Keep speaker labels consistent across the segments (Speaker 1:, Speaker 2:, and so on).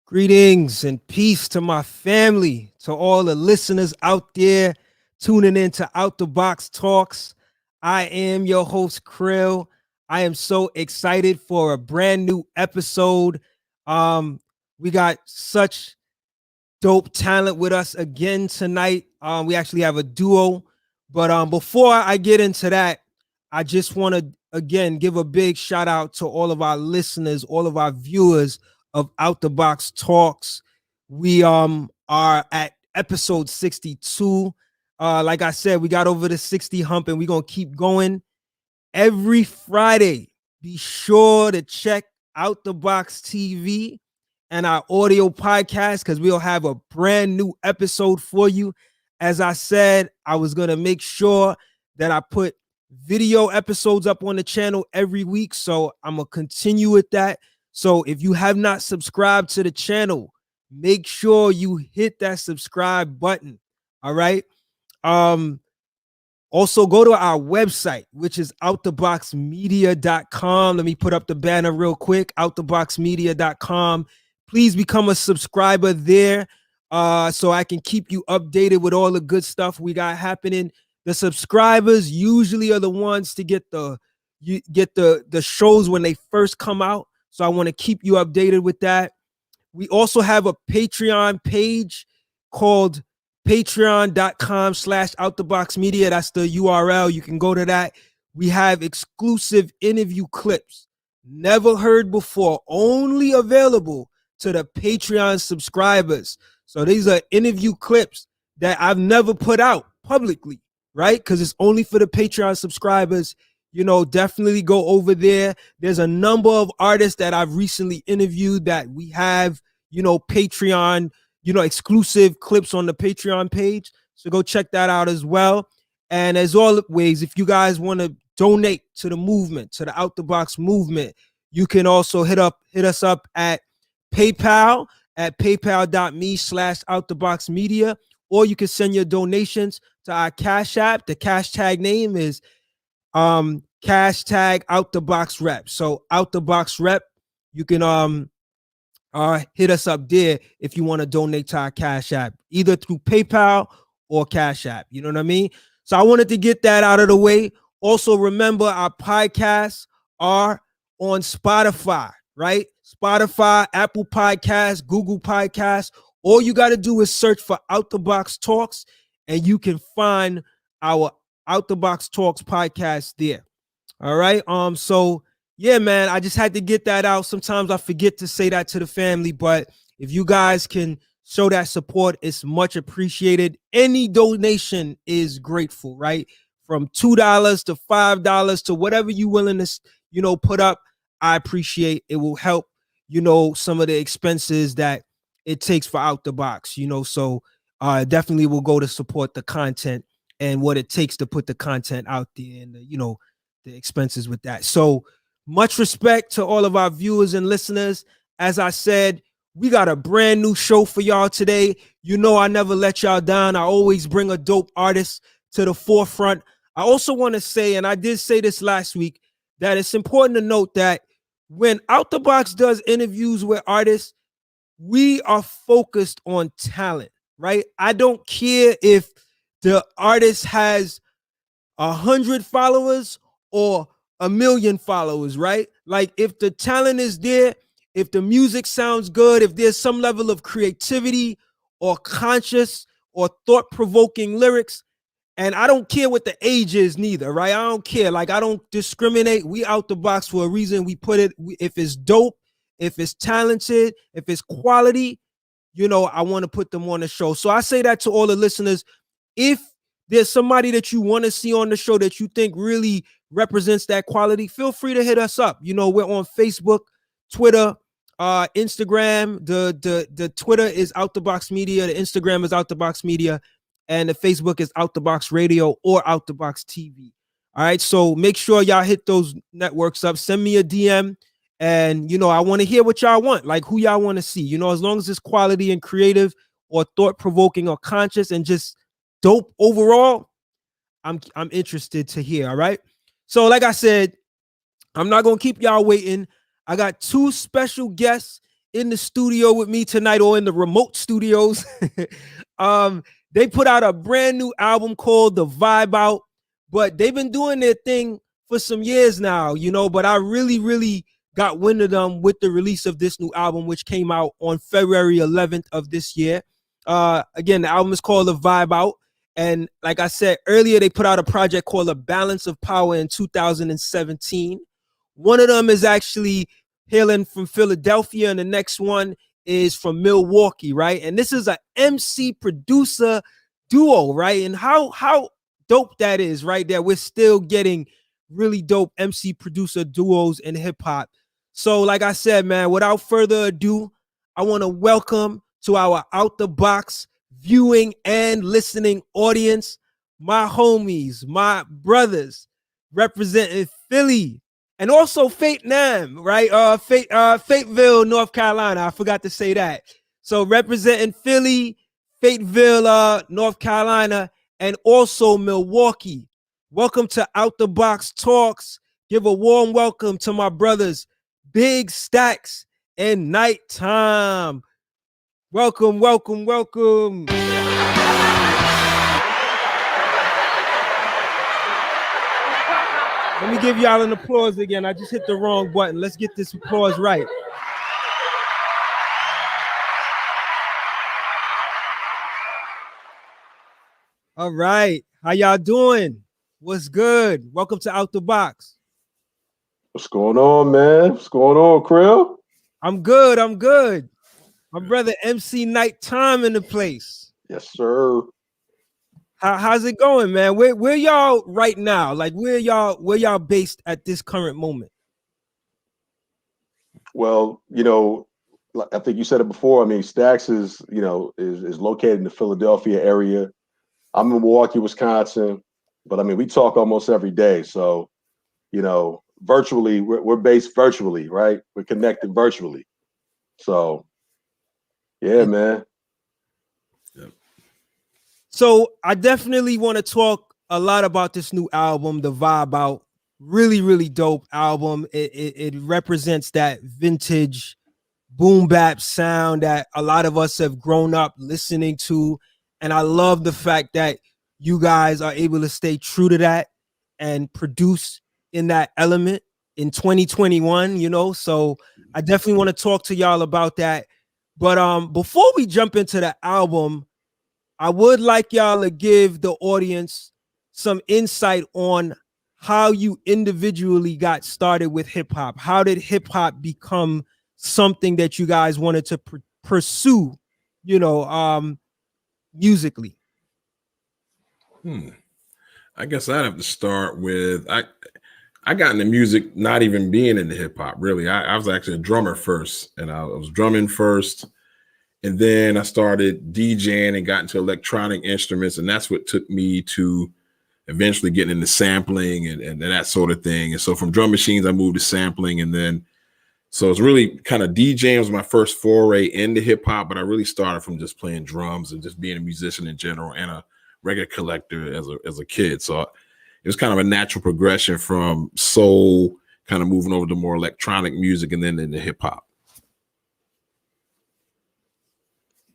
Speaker 1: Greetings and peace to my family, to all the listeners out there tuning in to Out the Box Talks. I am your host, Krill. I am so excited for a brand new episode. We got such dope talent with us again tonight. We actually have a duo. But before I get into that, I just want to again give a big shout out to all of our listeners, all of our viewers of Out the Box Talks. We are at episode 62. Like I said, we got over the 60 hump and we're gonna keep going every Friday. Be sure to check Out the Box TV and our audio podcast because we'll have a brand new episode for you. As I said, I was gonna make sure that I put video episodes up on the channel every week, so I'm gonna continue with that. So if you have not subscribed to the channel, make sure you hit that subscribe button. All right. Also, go to our website, which is outtheboxmedia.com. Let me put up the banner real quick, outtheboxmedia.com. Please become a subscriber there so I can keep you updated with all the good stuff we got happening. The subscribers usually are the ones to get the shows when they first come out. So I want to keep you updated with that. We also have a Patreon page called patreon.com/outtheboxmedia. That's the URL. You can go to that. We have exclusive interview clips never heard before, only available to the Patreon subscribers. So these are interview clips that I've never put out publicly, right? Because it's only for the Patreon subscribers. Definitely go over there. There's a number of artists that I've recently interviewed that we have, Patreon, exclusive clips on the Patreon page. So go check that out as well. And as always, if you guys want to donate to the movement, to the Out the Box movement, you can also hit us up at PayPal at paypal.me/outtheboxmedia, or you can send your donations to our Cash App. The cash tag name is hashtag Out the Box Rep. So Out the Box Rep, you can hit us up there if you want to donate to our Cash App, either through PayPal or Cash App. You know what I mean? So I wanted to get that out of the way. Also, remember our podcasts are on Spotify, right? Spotify, Apple Podcasts, Google Podcasts. All you got to do is search for Out the Box Talks, and you can find our Out the Box Talks podcast there. All right. So yeah, man, I just had to get that out. Sometimes I forget to say that to the family, but if you guys can show that support, it's much appreciated. Any donation is grateful, right? From $2 to $5 to whatever you willing to, put up, I appreciate. It will help, some of the expenses that it takes for Out the Box, so definitely will go to support the content and what it takes to put the content out there and the expenses with that. So much respect to all of our viewers and listeners. As I said, we got a brand new show for y'all today. I never let y'all down. I always bring a dope artist to the forefront. I also want to say, and I did say this last week, that it's important to note that when Out the Box does interviews with artists, we are focused on talent, right? I don't care if the artist has 100 followers or 1,000,000 followers, right? Like if the talent is there, if the music sounds good, if there's some level of creativity or conscious or thought-provoking lyrics, and I don't care what the age is neither, right? I don't care. Like I don't discriminate. We Out the Box for a reason. We put it, if it's dope, if it's talented, if it's quality, I want to put them on the show. So I say that to all the listeners. If there's somebody that you want to see on the show that you think really represents that quality, feel free to hit us up. We're on Facebook, Twitter, Instagram. The Twitter is Out the Box Media. The Instagram is Out the Box Media. And the Facebook is Out the Box Radio or Out the Box TV. All right. So make sure y'all hit those networks up. Send me a DM. And, I want to hear what y'all want, like who y'all want to see, as long as it's quality and creative or thought-provoking or conscious and just dope overall, I'm interested to hear. All right. So like I said, I'm not going to keep y'all waiting. I got two special guests in the studio with me tonight, or in the remote studios. They put out a brand new album called The Vibe Out, but they've been doing their thing for some years now, but I really got wind of them with the release of this new album, which came out on February 11th of this year. Again, the album is called The Vibe Out. And like I said earlier, they put out a project called A Balance of Power in 2017. One of them is actually hailing from Philadelphia, and the next one is from Milwaukee, right? And this is a MC producer duo, right? And how dope that is, right? That we're still getting really dope MC producer duos in hip hop. So, like I said, man, without further ado, I want to welcome to our Out the Box viewing and listening audience, my homies, my brothers, representing Philly, and also Fayetteville, right? Fayetteville, North Carolina. I forgot to say that. So representing Philly, Fayetteville, North Carolina, and also Milwaukee. Welcome to Out the Box Talks. Give a warm welcome to my brothers, Big Stacks and Nite Tyme. Welcome. Let me give y'all an applause again. I just hit the wrong button. Let's get this applause right. All right. How y'all doing? What's good? Welcome to Out the Box.
Speaker 2: What's going on, man? What's going on, Krill?
Speaker 1: I'm good. My brother MC Nite Tyme in the place.
Speaker 2: Yes, sir.
Speaker 1: How's it going, man? Where y'all right now? Like where y'all based at this current moment?
Speaker 2: Well, I think you said it before. I mean, Stacks is located in the Philadelphia area. I'm in Milwaukee, Wisconsin, but I mean, we talk almost every day. So, virtually, we're based virtually, right? We're connected virtually. So, yeah, man.
Speaker 1: So I definitely want to talk a lot about this new album, The Vibe Out. Really dope album. It represents that vintage boom bap sound that a lot of us have grown up listening to. And I love the fact that you guys are able to stay true to that and produce in that element in 2021, so I definitely want to talk to y'all about that. But before we jump into the album, I would like y'all to give the audience some insight on how you individually got started with hip hop. How did hip hop become something that you guys wanted to pursue, musically?
Speaker 3: I guess I'd have to start with I got into music not even being into hip hop, really. I was actually a drummer first, and I was drumming first. And then I started DJing and got into electronic instruments. And that's what took me to eventually getting into sampling and that sort of thing. And so from drum machines, I moved to sampling. And then, so it's really kind of DJing was my first foray into hip hop, but I really started from just playing drums and just being a musician in general and a record collector as a kid. So it was kind of a natural progression from soul, kind of moving over to more electronic music and then into hip hop.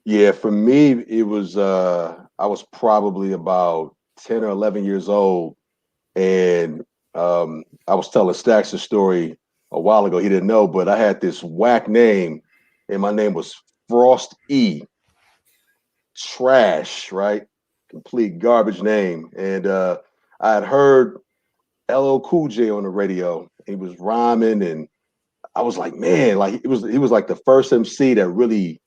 Speaker 2: Yeah, for me, it was I was probably about 10 or 11 years old. And I was telling Stacks a story a while ago. He didn't know, but I had this whack name, and my name was Frost E. Trash, right? Complete garbage name. And I had heard LL Cool J on the radio. He was rhyming, and I was like, man, like he was like the first MC that really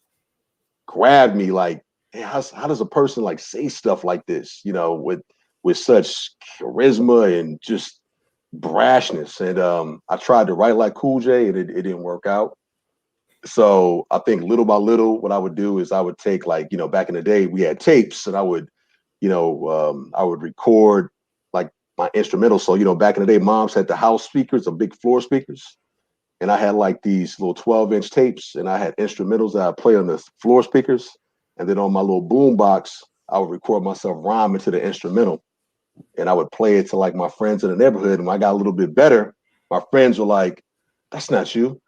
Speaker 2: grabbed me. Like, hey, how does a person like say stuff like this, with such charisma and just brashness? And I tried to write like Cool J, and it didn't work out. So I think little by little, what I would do is I would take, like, back in the day we had tapes, and I would record like my instrumental. So, back in the day, moms had the house speakers, the big floor speakers. And I had like these little 12-inch tapes, and I had instrumentals that I play on the floor speakers. And then on my little boom box, I would record myself rhyming to the instrumental. And I would play it to like my friends in the neighborhood. And when I got a little bit better, my friends were like, that's not you.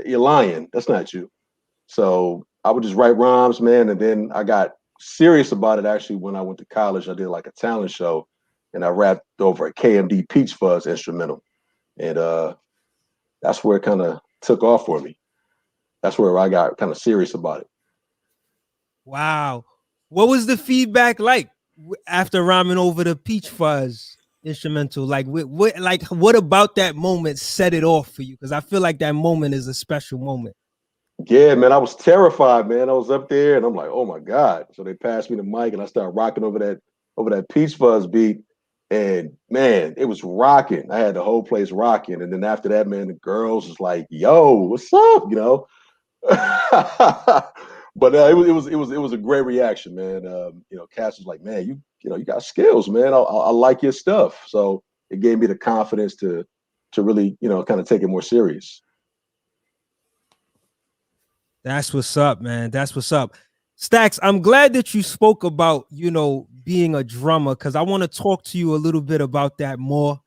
Speaker 2: you're lying. That's not you. So I would just write rhymes, man. And then I got serious about it actually when I went to college. I did like a talent show and I rapped over a KMD Peach Fuzz instrumental. And that's where it kind of took off for me. That's where I got kind of serious about it.
Speaker 1: Wow. What was the feedback like after rhyming over the Peach Fuzz instrumental? Like what about that moment set it off for you? Because I feel like that moment is a special moment.
Speaker 2: Yeah, man, I was terrified, man. I was up there and I'm like, oh my God. So they passed me the mic and I started rocking over that Peach Fuzz beat. And man, it was rocking. I had the whole place rocking. And then after that, man, the girls was like, yo, what's up? You know? But it was a great reaction, man. You know, Cass was like, man, you got skills, man. I like your stuff. So it gave me the confidence to really, you know, kind of take it more serious.
Speaker 1: That's what's up, man. That's what's up. Stacks, I'm glad that you spoke about, you know, being a drummer, because I want to talk to you a little bit about that more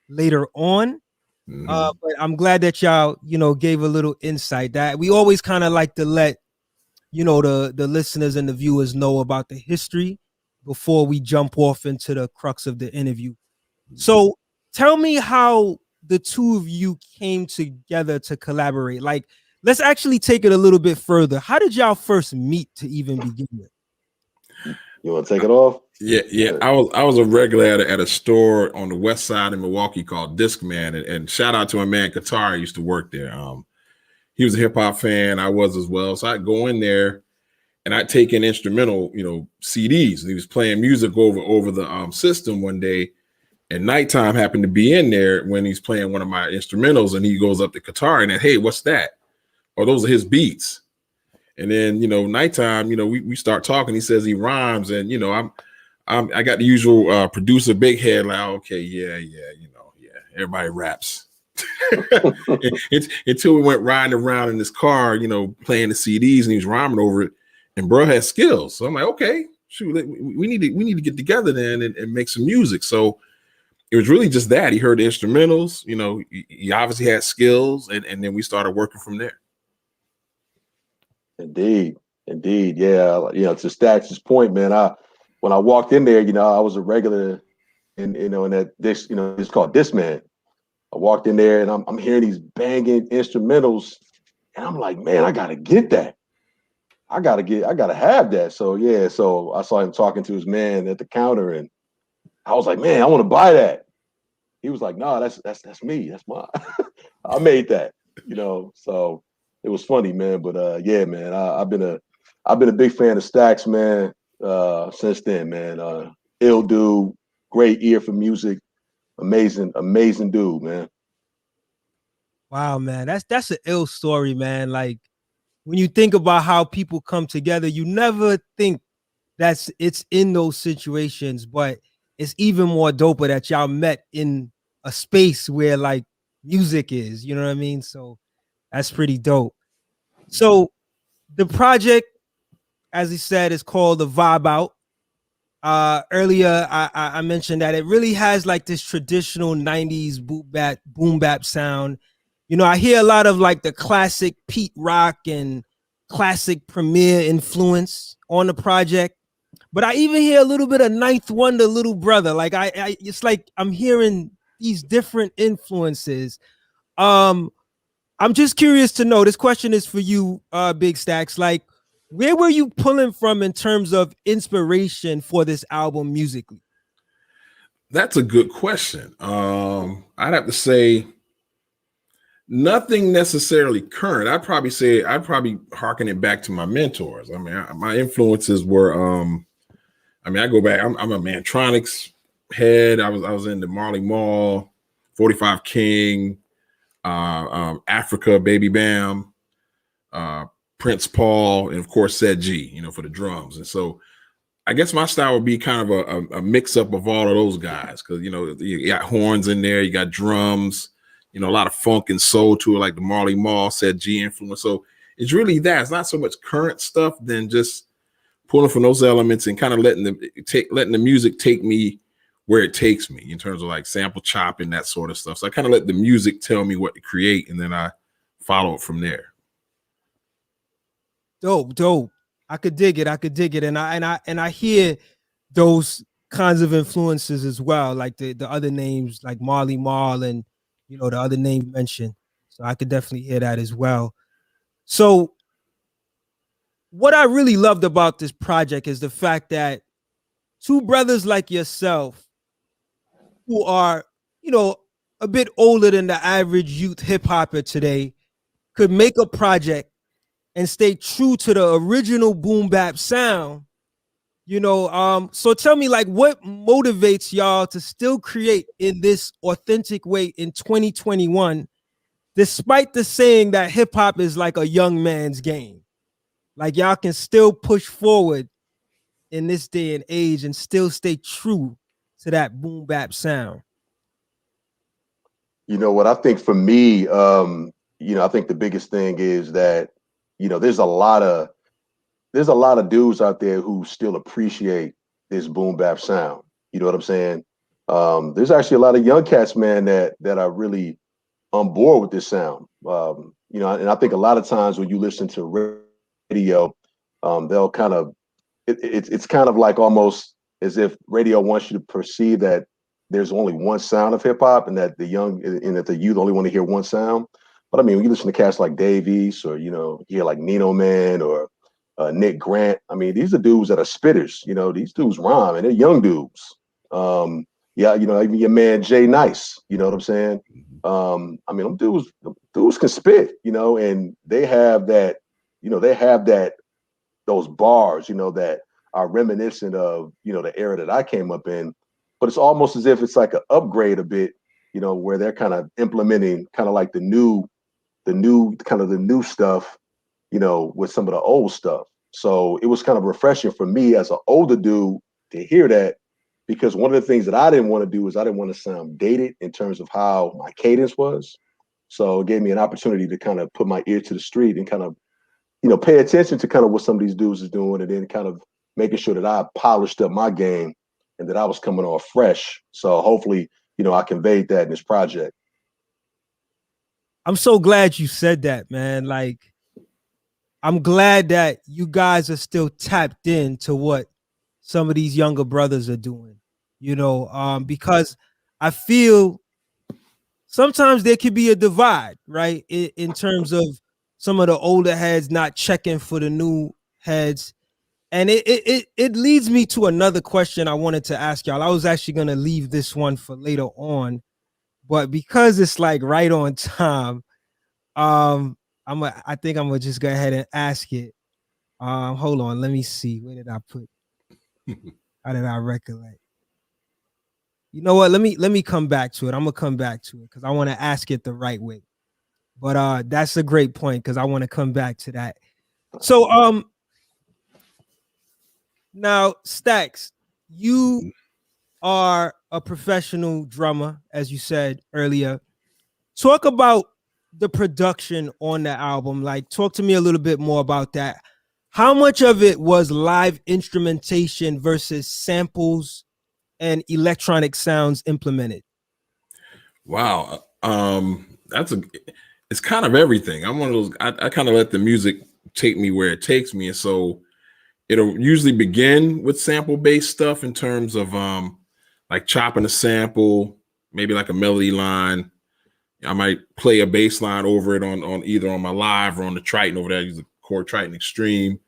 Speaker 1: later on.
Speaker 3: Mhm.
Speaker 1: But I'm glad that y'all, you know, gave a little insight. That we always kind of like to let, you know, the listeners and the viewers know about the history before we jump off into the crux of the interview. So tell me how the two of you came together to collaborate. Like, let's actually take it a little bit further. How did y'all first meet to even begin with?
Speaker 2: You want to take it off?
Speaker 3: Yeah. I was a regular at a store on the west side of Milwaukee called Discman, and shout out to my man Qatar. Used to work there. He was a hip hop fan. I was as well. So I'd go in there and I'd take in instrumental, you know, CDs. And he was playing music over the system one day, and Nighttime happened to be in there when he's playing one of my instrumentals, and he goes up to Qatar and hey, what's that? Oh, those are his beats. And then, you know, Nighttime, you know, we start talking. He says he rhymes, and you know, I got the usual producer big head, like, okay, yeah, you know, yeah, everybody raps. Until we went riding around in this car, you know, playing the CDs, and he was rhyming over it, and bro has skills. So I'm like, okay, shoot, we need to get together then and make some music. So it was really just that. He heard the instrumentals, you know, he obviously had skills, and then we started working from there.
Speaker 2: Indeed. Yeah. You know, to Stacks' point, man, when I walked in there, you know, I was a regular in that this, you know, it's called Discman. I walked in there and I'm hearing these banging instrumentals, and I'm like, man, I gotta get that. I gotta have that. So yeah, so I saw him talking to his man at the counter, and I was like, man, I want to buy that. He was like, no, that's me. That's mine. I made that, you know. So it was funny, man. But yeah, man, I've been a big fan of Stacks, man, since then, man. Ill dude, great ear for music, amazing dude, man.
Speaker 1: Wow, man, that's an ill story, man. Like, when you think about how people come together, you never think it's in those situations, but it's even more doper that y'all met in a space where like music is, you know what I mean? So that's pretty dope. So the project, as he said, is called The Vibe Out. Earlier I mentioned that it really has like this traditional 90s boom bap sound. You know, I hear a lot of like the classic Pete Rock and classic Premier influence on the project, but I even hear a little bit of Ninth Wonder, Little Brother. Like I it's like I'm hearing these different influences. I'm just curious to know, this question is for you, Big Stacks. Like, where were you pulling from in terms of inspiration for this album musically?
Speaker 3: That's a good question. I'd have to say nothing necessarily current. I'd probably harken it back to my mentors. I mean, my influences were, I mean, I go back, I'm a Mantronics head. I was into Marley Marl, 45 King, Africa, Baby Bam, Prince Paul, and of course Set G, you know, for the drums. And so I guess my style would be kind of a mix up of all of those guys, because, you know, you got horns in there, you got drums, you know, a lot of funk and soul to it, like the Marley Marl, Set G influence. So it's really that. It's not so much current stuff than just pulling from those elements and kind of letting the music take me where it takes me in terms of like sample chopping, that sort of stuff. So I kind of let the music tell me what to create, and then I follow it from there.
Speaker 1: Dope. I could dig it. And I hear those kinds of influences as well, like the other names like Marley Marl and the other names mentioned. So I could definitely hear that as well. So what I really loved about this project is the fact that two brothers like yourself who are, a bit older than the average youth hip hopper today could make a project and stay true to the original boom bap sound. So tell me, like, what motivates y'all to still create in this authentic way in 2021, despite the saying that hip hop is like a young man's game? Like, y'all can still push forward in this day and age and still stay true to that boom bap sound.
Speaker 2: You know what I think for me, I think the biggest thing is that, there's a lot of dudes out there who still appreciate this boom bap sound. You know what I'm saying? There's actually a lot of young cats, man, that are really on board with this sound. And I think a lot of times when you listen to radio, they'll kind of it's kind of like almost as if radio wants you to perceive that there's only one sound of hip hop and that the youth only want to hear one sound. But I mean, when you listen to cats like Dave East or, you hear like Nino Man or Nick Grant, I mean, these are dudes that are spitters. These dudes rhyme and they're young dudes. Even your man Jay Nice, you know what I'm saying? I mean, them dudes can spit, and they have that, those bars, that are reminiscent of, the era that I came up in. But it's almost as if it's like an upgrade a bit, where they're kind of implementing kind of like the new stuff, with some of the old stuff. So it was kind of refreshing for me as an older dude to hear that, because one of the things that I didn't want to do is I didn't want to sound dated in terms of how my cadence was. So it gave me an opportunity to kind of put my ear to the street and kind of, pay attention to kind of what some of these dudes is doing, and then kind of making sure that I polished up my game and that I was coming off fresh. So hopefully, I conveyed that in this project.
Speaker 1: I'm so glad you said that, man. Like, I'm glad that you guys are still tapped into what some of these younger brothers are doing, because I feel sometimes there could be a divide, right? In terms of some of the older heads not checking for the new heads. And it leads me to another question I wanted to ask y'all. I was actually going to leave this one for later on, but because it's like right on time, I think I'm gonna just go ahead and ask it. Hold on, let me see. Where did I put? How did I recollect? You know what? Let me come back to it. I'm gonna come back to it because I want to ask it the right way. But that's a great point because I want to come back to that. So now Stacks, you are a professional drummer, as you said earlier. Talk about the production on the album. Like, talk to me a little bit more about that. How much of it was live instrumentation versus samples and electronic sounds implemented?
Speaker 3: Wow. It's kind of everything. I'm one of those, I kind of let the music take me where it takes me. And so it'll usually begin with sample based stuff in terms of like chopping a sample, maybe like a melody line. I might play a bass line over it on either on my live or on the Triton over there. I use the Chord Triton Extreme.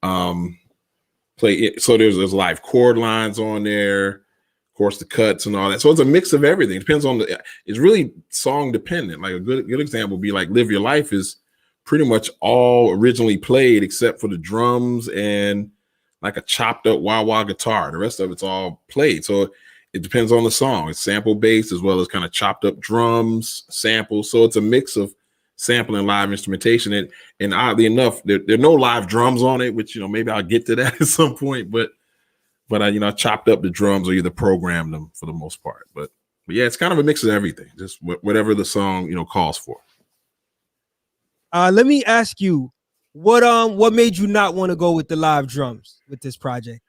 Speaker 3: Play it. So there's live chord lines on there, of course, the cuts and all that. So it's a mix of everything. It depends on it's really song dependent. Like a good example would be like Live Your Life is pretty much all originally played except for the drums and like a chopped up wah-wah guitar. The rest of it's all played. So it depends on the song. It's sample based as well as kind of chopped up drums, samples. So it's a mix of sample and live instrumentation. And oddly enough, there are no live drums on it, which, maybe I'll get to that at some point. But I chopped up the drums or either programmed them for the most part. But yeah, it's kind of a mix of everything, just whatever the song, calls for.
Speaker 1: Let me ask you, what made you not want to go with the live drums with this project?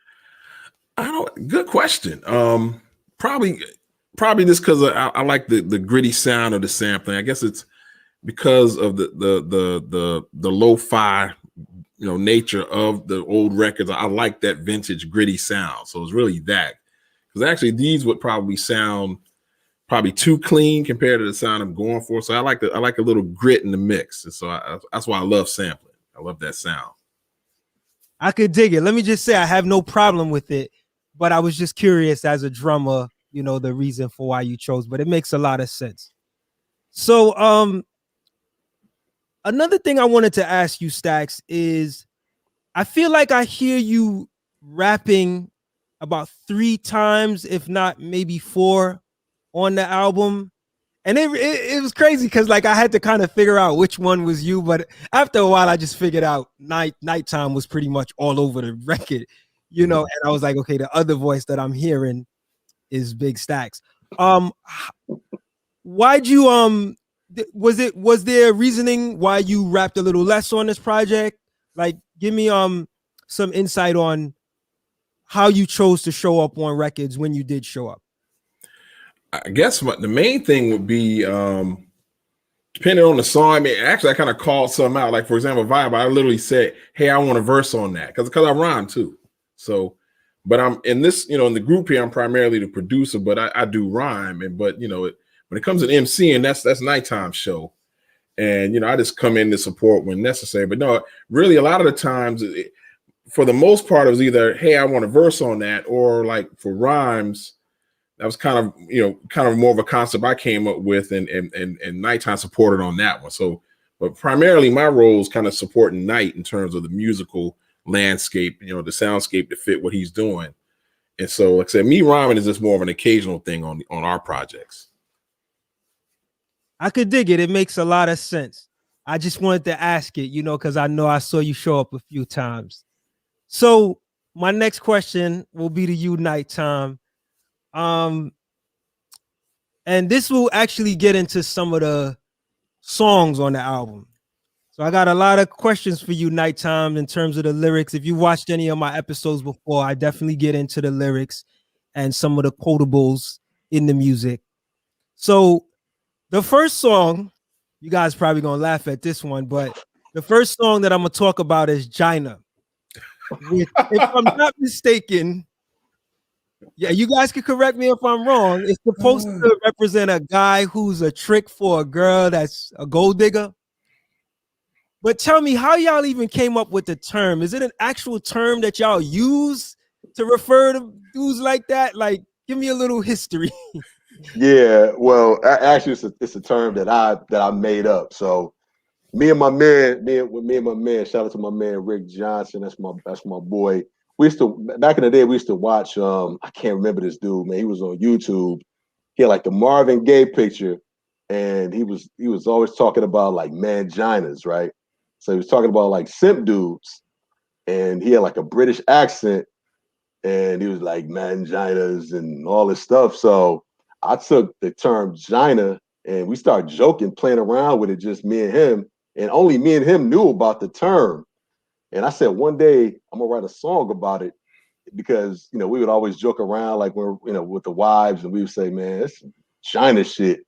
Speaker 3: Good question. Probably just because I like the gritty sound of the sampling. I guess it's because of the lo-fi, nature of the old records. I like that vintage gritty sound. So it's really that, because actually these would probably sound too clean compared to the sound I'm going for. So I like a little grit in the mix. And so that's why I love sampling. I love that sound.
Speaker 1: I could dig it. Let me just say I have no problem with it, but I was just curious as a drummer, the reason for why you chose, but it makes a lot of sense. So another thing I wanted to ask you, Stacks, is I feel like I hear you rapping about 3 times, if not maybe 4, on the album. And it was crazy because like I had to kind of figure out which one was you, but after a while I just figured out Nighttime was pretty much all over the record, and I was like, okay, the other voice that I'm hearing is Big Stacks. Why'd you was there reasoning why you rapped a little less on this project? Like, give me some insight on how you chose to show up on records when you did show up.
Speaker 3: I guess the main thing would be depending on the song. I mean, actually, I kind of called some out. Like, for example, Vibe, I literally said, hey, I want a verse on that because I rhyme too. So, but I'm in this, in the group here, I'm primarily the producer, but I do rhyme. But when it comes to MCing, that's Nighttime show. And, I just come in to support when necessary. But no, really, a lot of the times, for the most part, it was either, hey, I want a verse on that, or like for rhymes, that was kind of more of a concept I came up with, and Nighttime supported on that one. So, but primarily my role is kind of supporting Night in terms of the musical landscape, the soundscape to fit what he's doing. And so, like I said, me rhyming is just more of an occasional thing on our projects.
Speaker 1: I could dig it. It makes a lot of sense. I just wanted to ask it, because I know I saw you show up a few times. So my next question will be to you, Nighttime. And this will actually get into some of the songs on the album. So I got a lot of questions for you, Nighttime, in terms of the lyrics. If you watched any of my episodes before, I definitely get into the lyrics and some of the quotables in the music. So the first song, you guys probably gonna laugh at this one, but the first song that I'm gonna talk about is Gina. If I'm not mistaken, yeah, you guys can correct me if I'm wrong. It's supposed to represent a guy who's a trick for a girl that's a gold digger. But tell me, how y'all even came up with the term? Is it an actual term that y'all use to refer to dudes like that? Like, give me a little history.
Speaker 2: Yeah, well, actually, it's a term that I made up. So me and my man, shout out to my man Rick Johnson. That's my boy. We used to, back in the day, we used to watch. I can't remember this dude, man. He was on YouTube. He had like the Marvin Gaye picture, and he was always talking about like manginas, right? So he was talking about like simp dudes, and he had like a British accent, and he was like manginas and all this stuff. So I took the term Gina, and we started joking, playing around with it, just me and him, and only me and him knew about the term. And I said, one day I'm gonna write a song about it, because we would always joke around like we're with the wives, and we would say, man, it's China shit.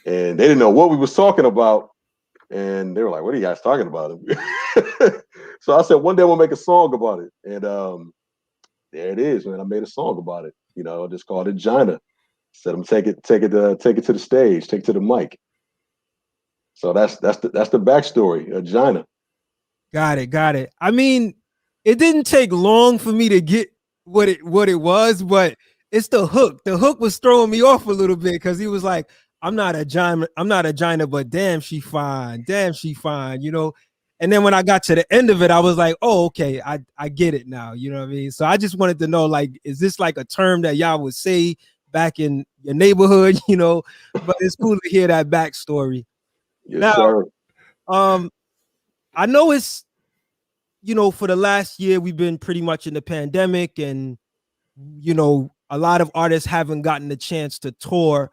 Speaker 2: And they didn't know what we was talking about. And they were like, what are you guys talking about? So I said, one day we'll make a song about it. And there it is, man. I made a song about it. I just called it Gina. Said I'm take it to the stage, take it to the mic. So that's the backstory of Gina.
Speaker 1: Got it. I mean, it didn't take long for me to get what it was, but it's the hook. The hook was throwing me off a little bit because he was like, I'm not a Gina, but damn, she fine. And then when I got to the end of it, I was like, oh, okay, I get it now. You know what I mean? So I just wanted to know, like, is this like a term that y'all would say back in your neighborhood? But it's cool to hear that backstory.
Speaker 2: Yes,
Speaker 1: now,
Speaker 2: sir.
Speaker 1: I know it's, for the last year, we've been pretty much in the pandemic, and, a lot of artists haven't gotten the chance to tour.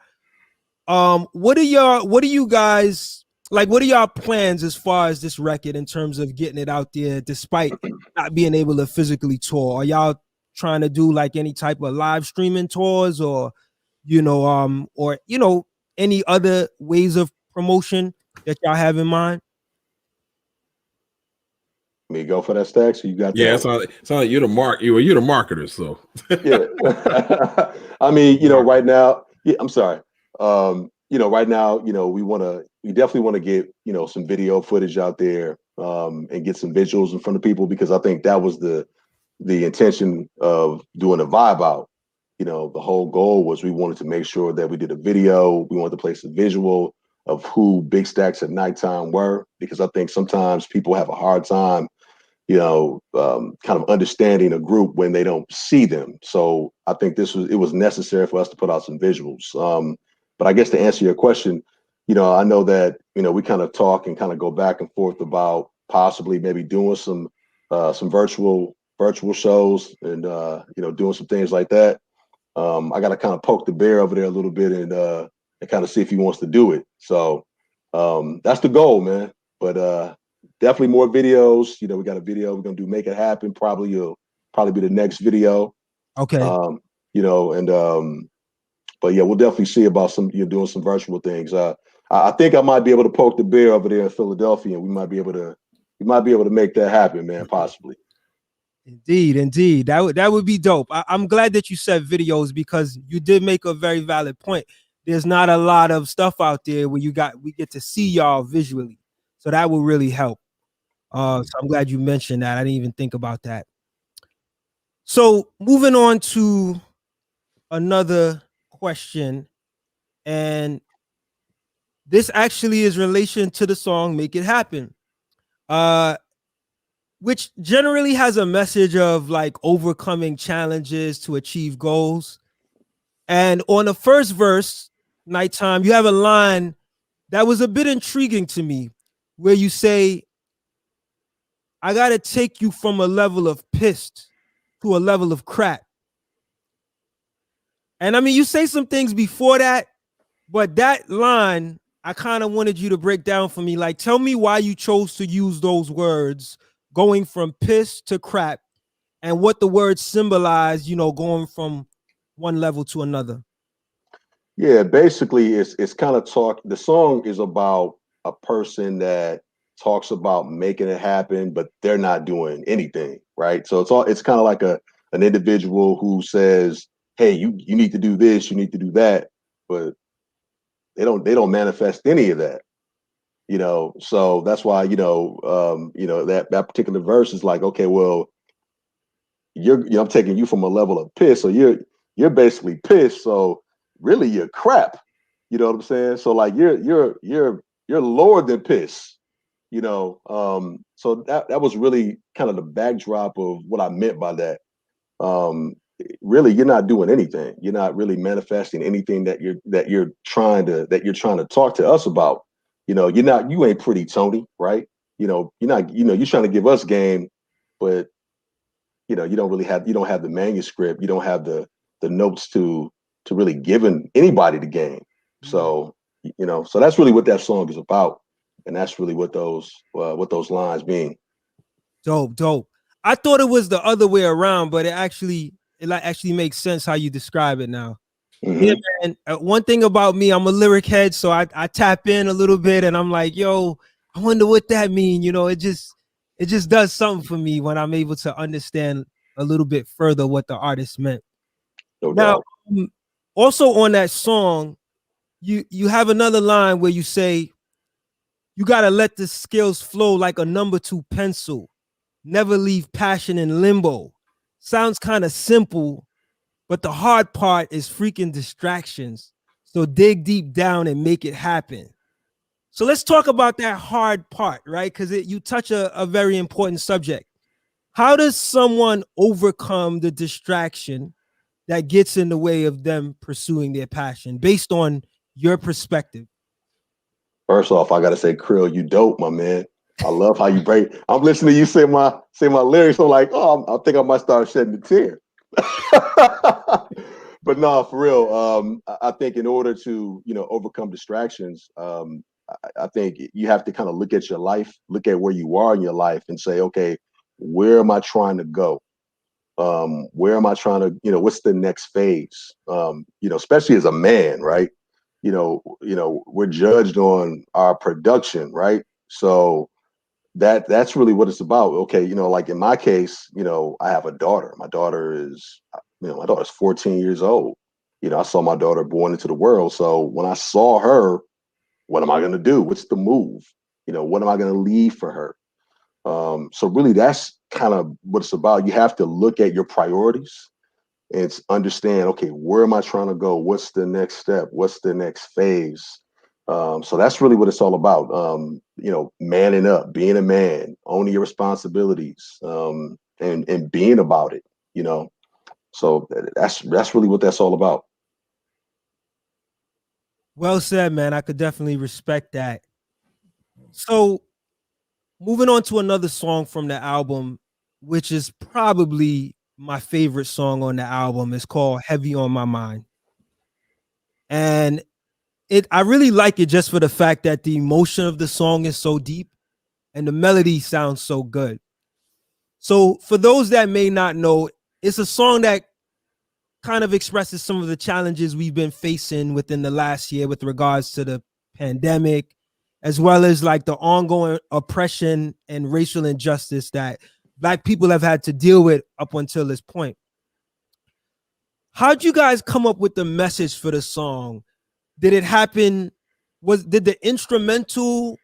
Speaker 1: What are you guys, like, what are y'all plans as far as this record in terms of getting it out there despite not being able to physically tour? Are y'all trying to do like any type of live streaming tours, or, or any other ways of promotion? that y'all have in mind?
Speaker 2: Me go for that, Stacks. You got
Speaker 3: Yeah,
Speaker 2: that
Speaker 3: it's
Speaker 2: one.
Speaker 3: not you're you're the marketer, so
Speaker 2: Yeah. I mean, right now, yeah, I'm sorry. Right now, we definitely want to get, some video footage out there, and get some visuals in front of people, because I think that was the intention of doing a vibe out. The whole goal was we wanted to make sure that we did a video. We wanted to place a visual of who Big Stacks at Nighttime were, because I think sometimes people have a hard time kind of understanding a group when they don't see them. So I think it was necessary for us to put out some visuals. But I guess to answer your question, I know that, we kind of talk and kind of go back and forth about possibly maybe doing some virtual shows and, doing some things like that. I got to kind of poke the bear over there a little bit and kind of see if he wants to do it. So that's the goal, man. But definitely more videos. We got a video we're gonna do, Make It Happen. Probably be the next video.
Speaker 1: Okay.
Speaker 2: And but yeah, we'll definitely see about doing some virtual things. I think I might be able to poke the bear over there in Philadelphia, and we might be able to make that happen, man. Possibly.
Speaker 1: Indeed. That would be dope. I'm glad that you said videos, because you did make a very valid point. There's not a lot of stuff out there where we get to see y'all visually. So that will really help. So I'm glad you mentioned that. I didn't even think about that. So moving on to another question, and this actually is relation to the song Make It Happen. Which generally has a message of like overcoming challenges to achieve goals. And on the first verse, Nighttime, you have a line that was a bit intriguing to me, where you say, I got to take you from a level of pissed to a level of crap. And I mean, you say some things before that, but that line, I kind of wanted you to break down for me. Like, tell me why you chose to use those words, going from piss to crap, and what the words symbolize, going from one level to another.
Speaker 2: Yeah, basically, it's kind of talk. The song is about a person that talks about making it happen, but they're not doing anything, right? So it's kind of like an individual who says, "Hey, you need to do this, you need to do that," but they don't manifest any of that. So that's why that particular verse is like, okay, well, I'm taking you from a level of piss, so you're basically pissed, so really you're crap. You know what I'm saying? So like you're lower than piss. So that was really kind of the backdrop of what I meant by that. Really, you're not doing anything. You're not really manifesting anything that you're trying to talk to us about. You ain't pretty Tony, right? You're not, you're trying to give us game, but you don't have the manuscript, you don't have the notes to really giving anybody the game. So so that's really what that song is about, and that's really what those lines mean.
Speaker 1: Dope. I thought it was the other way around, but it actually makes sense how you describe it now. Yeah,
Speaker 2: Mm-hmm.
Speaker 1: man. One thing about me, I'm a lyric head, so I tap in a little bit, and I'm like, yo, I wonder what that mean. It just does something for me when I'm able to understand a little bit further what the artist meant.
Speaker 2: No
Speaker 1: Now,
Speaker 2: doubt.
Speaker 1: um, also on that song, you have another line where you say, you gotta let the skills flow like a number 2 pencil. Never leave passion in limbo. Sounds kind of simple, but the hard part is freaking distractions. So dig deep down and make it happen. So let's talk about that hard part, right? Because you touch a very important subject. How does someone overcome the distraction that gets in the way of them pursuing their passion based on your perspective?
Speaker 2: First off, I gotta say, Krill, you dope, my man. I love how you break. I'm listening to you say my lyrics. I'm like, oh, I think I might start shedding a tear. But no, for real. I think in order to overcome distractions, I think you have to kind of look at your life, look at where you are in your life, and say, okay, where am I trying to go? Where am I trying to? What's the next phase? Especially as a man, right? we're judged on our production, right? So that's really what it's about. Okay, like in my case, I have a daughter. My daughter's 14 years old. I saw my daughter born into the world. So when I saw her, what am I going to do? What's the move? What am I going to leave for her? So really, that's kind of what it's about. You have to look at your priorities and understand, okay, where am I trying to go? What's the next step? What's the next phase? So that's really what it's all about. Manning up, being a man, owning your responsibilities, and being about it. So that's really what that's all about.
Speaker 1: Well said, man. I could definitely respect that. So moving on to another song from the album, which is probably my favorite song on the album. It's called Heavy on My Mind. And I really like it just for the fact that the emotion of the song is so deep and the melody sounds so good. So for those that may not know, it's a song that kind of expresses some of the challenges we've been facing within the last year with regards to the pandemic, as well as like the ongoing oppression and racial injustice that Black people have had to deal with up until this point. How'd you guys come up with the message for the song? Did it happen? Did the instrumental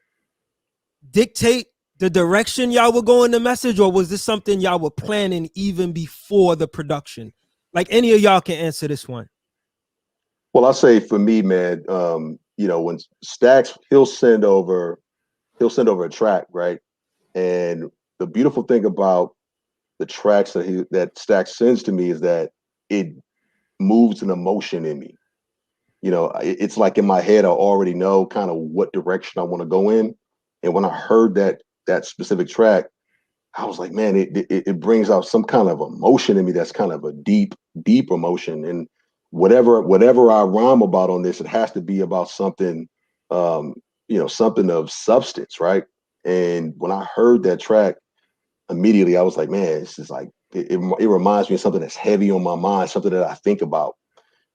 Speaker 1: dictate the direction y'all were going the message, or was this something y'all were planning even before the production? Like, any of y'all can answer this one.
Speaker 2: Well, I'll say for me, man, when Stacks, he'll send over a track, right? And the beautiful thing about the tracks that Stacks sends to me is that it moves an emotion in me. It's like in my head, I already know kind of what direction I want to go in. And when I heard that specific track, I was like, man, it brings out some kind of emotion in me that's kind of a deep emotion. And whatever I rhyme about on this, it has to be about something, something of substance, right? And when I heard that track, immediately I was like, man, this is like, it reminds me of something that's heavy on my mind, something that I think about.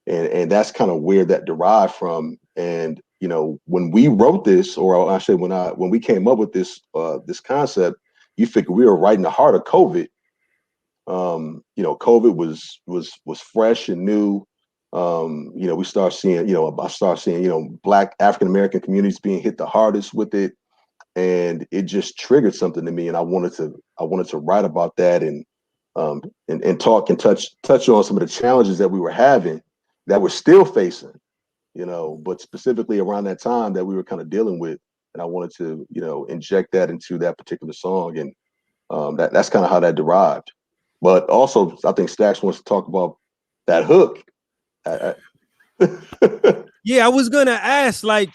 Speaker 2: And that's kind of where that derived from. And when we wrote this, or I say when we came up with this concept, you figure we were right in the heart of COVID. COVID was fresh and new. We start seeing, I start seeing, Black African American communities being hit the hardest with it, and it just triggered something to me, and I wanted to write about that and talk and touch on some of the challenges that we were having, that we're still facing, but specifically around that time that we were kind of dealing with. And I wanted to, inject that into that particular song. And that's kind of how that derived. But also, I think Stacks wants to talk about that hook.
Speaker 1: Yeah, I was going to ask, like,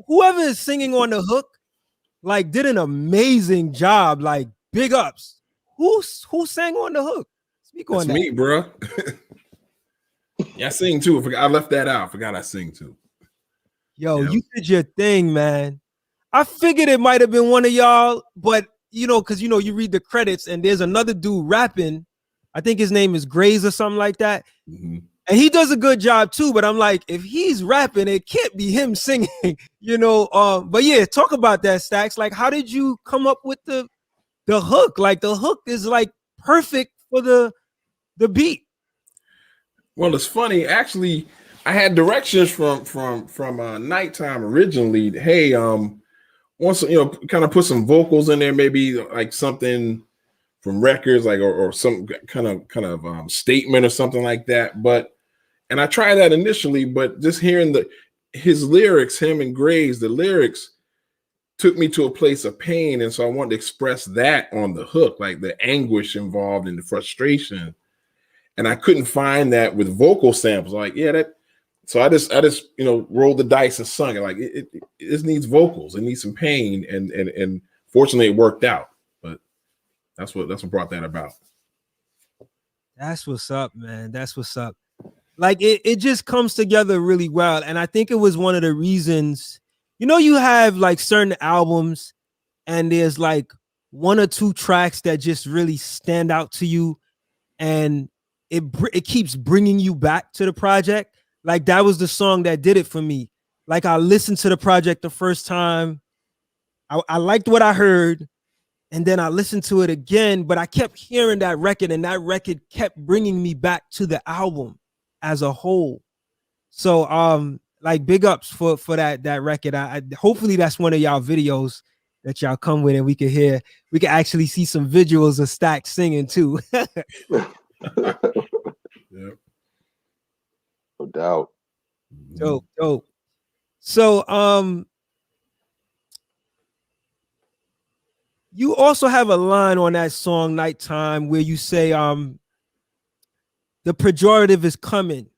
Speaker 1: whoever is singing on the hook, like, did an amazing job. Like, big ups. Who sang on the hook? Speak on that.
Speaker 3: That's me, bro. Yeah, I sing too. I left that out. Forgot I sing too.
Speaker 1: Yo, you did your thing, man. I figured it might have been one of y'all, but because you read the credits and there's another dude rapping. I think his name is Graze or something like that.
Speaker 3: Mm-hmm.
Speaker 1: And he does a good job too. But I'm like, if he's rapping, it can't be him singing, But yeah, talk about that, Stacks. Like, how did you come up with the hook? Like, the hook is like perfect for the beat.
Speaker 3: Well, it's funny. Actually, I had directions from Nite Tyme originally. Hey, once kind of put some vocals in there, maybe like something from records, like or some kind of statement or something like that. And I tried that initially, but just hearing his lyrics, him and Graves, the lyrics took me to a place of pain, and so I wanted to express that on the hook, like the anguish involved and the frustration. And I couldn't find that with vocal samples. Like, yeah, that. So I just rolled the dice and sung it. Like it just needs vocals. It needs some pain, and fortunately it worked out. But that's what brought that about.
Speaker 1: That's what's up, man. That's what's up. Like it just comes together really well, and I think it was one of the reasons. You have like certain albums, and there's like one or two tracks that just really stand out to you, and it keeps bringing you back to the project. Like, that was the song that did it for me. like I listened to the project the first time. I liked what I heard, and then I listened to it again, but I kept hearing that record, and that record kept bringing me back to the album as a whole. So like big ups for that record. I hopefully that's one of y'all videos that y'all come with, and we can actually see some visuals of Stacks singing too.
Speaker 3: Yep.
Speaker 2: No doubt.
Speaker 1: Dope. So you also have a line on that song Nighttime where you say the pejorative is coming.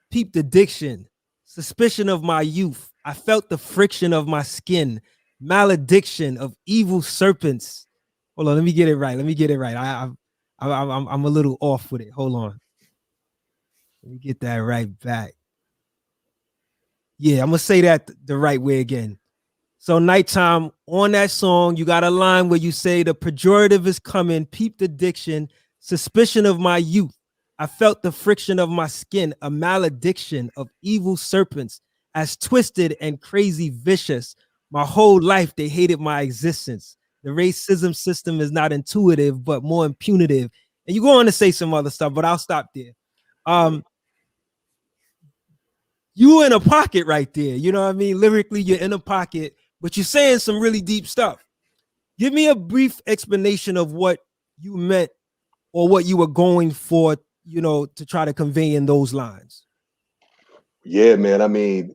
Speaker 1: Peep the diction. Suspicion of my youth. I felt the friction of my skin. Malediction of evil serpents. Hold on, let me get it right. I'm a little off with it. Hold on. Let me get that right back. Yeah, I'm gonna say that the right way again. So Nighttime, on that song, you got a line where you say the pejorative is coming, peep the diction, suspicion of my youth. I felt the friction of my skin, a malediction of evil serpents, as twisted and crazy vicious. My whole life they hated my existence. The racism system is not intuitive, but more impunitive. And you go on to say some other stuff, but I'll stop there. You in a pocket right there. You know what I mean? Lyrically, you're in a pocket, but you're saying some really deep stuff. Give me a brief explanation of what you meant or what you were going for, you know, to try to convey in those lines.
Speaker 2: Yeah, man. I mean,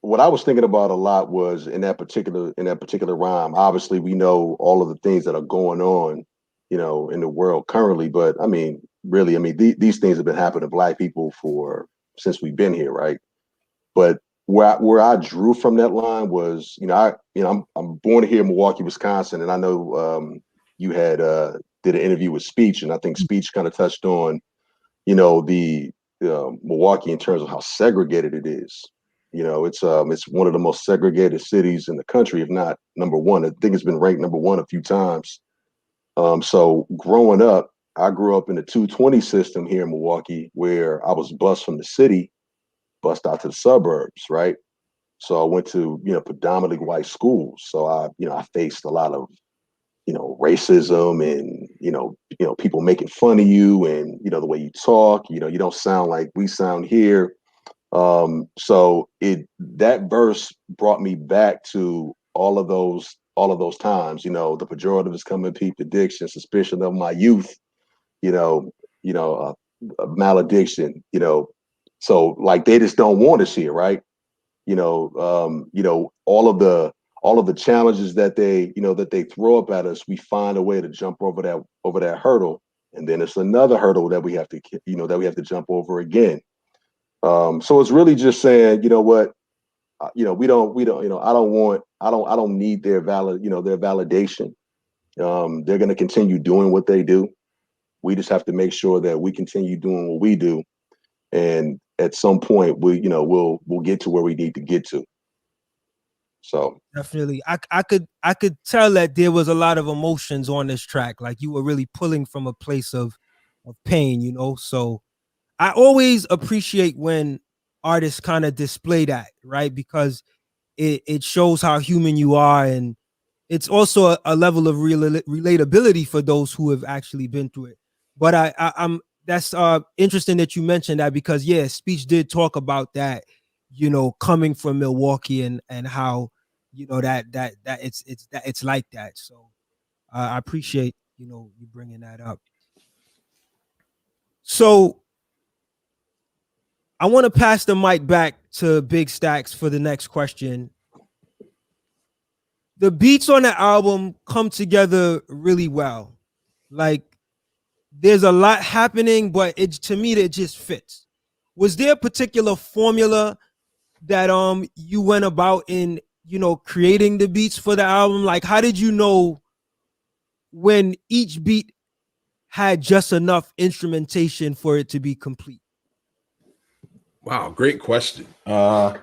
Speaker 2: what I was thinking about a lot was in that particular rhyme. Obviously, we know all of the things that are going on, in the world currently. But I mean, really, these things have been happening to Black people since we've been here, right? But where I drew from that line was, I'm born here in Milwaukee, Wisconsin, and I know you had did an interview with Speech, and I think Speech kind of touched on, the Milwaukee in terms of how segregated it is. It's one of the most segregated cities in the country, if not number one. I think it's been ranked number one a few times. So growing up, I grew up in the 220 system here in Milwaukee, where I was bused from the city, bused out to the suburbs, right? So I went to, predominantly white schools. So I faced a lot of, racism and, people making fun of you and, the way you talk, you don't sound like we sound here. So that verse brought me back to all of those times, the pejorative is coming, peep addiction, suspicion of my youth, malediction, so like they just don't want us here, right? All of the challenges that they throw up at us, we find a way to jump over that hurdle, and then it's another hurdle that we have to jump over again. So it's really just saying, what, we don't, I don't need their validation. They're going to continue doing what they do. We just have to make sure that we continue doing what we do, and at some point we'll get to where we need to get to. So
Speaker 1: definitely, I could tell that there was a lot of emotions on this track. Like you were really pulling from a place of pain, So I always appreciate when artists kind of display that, right? Because it shows how human you are, and it's also a level of relatability for those who have actually been through it. But I'm that's interesting that you mentioned that, because yeah, Speech did talk about that, coming from Milwaukee and how that it's like that. So I appreciate you bringing that up. So I want to pass the mic back to Big Stacks for the next question. The beats on the album come together really well. Like there's a lot happening, but to me it just fits. Was there a particular formula that you went about in creating the beats for the album? Like how did you know when each beat had just enough instrumentation for it to be complete?
Speaker 3: Wow, great question. I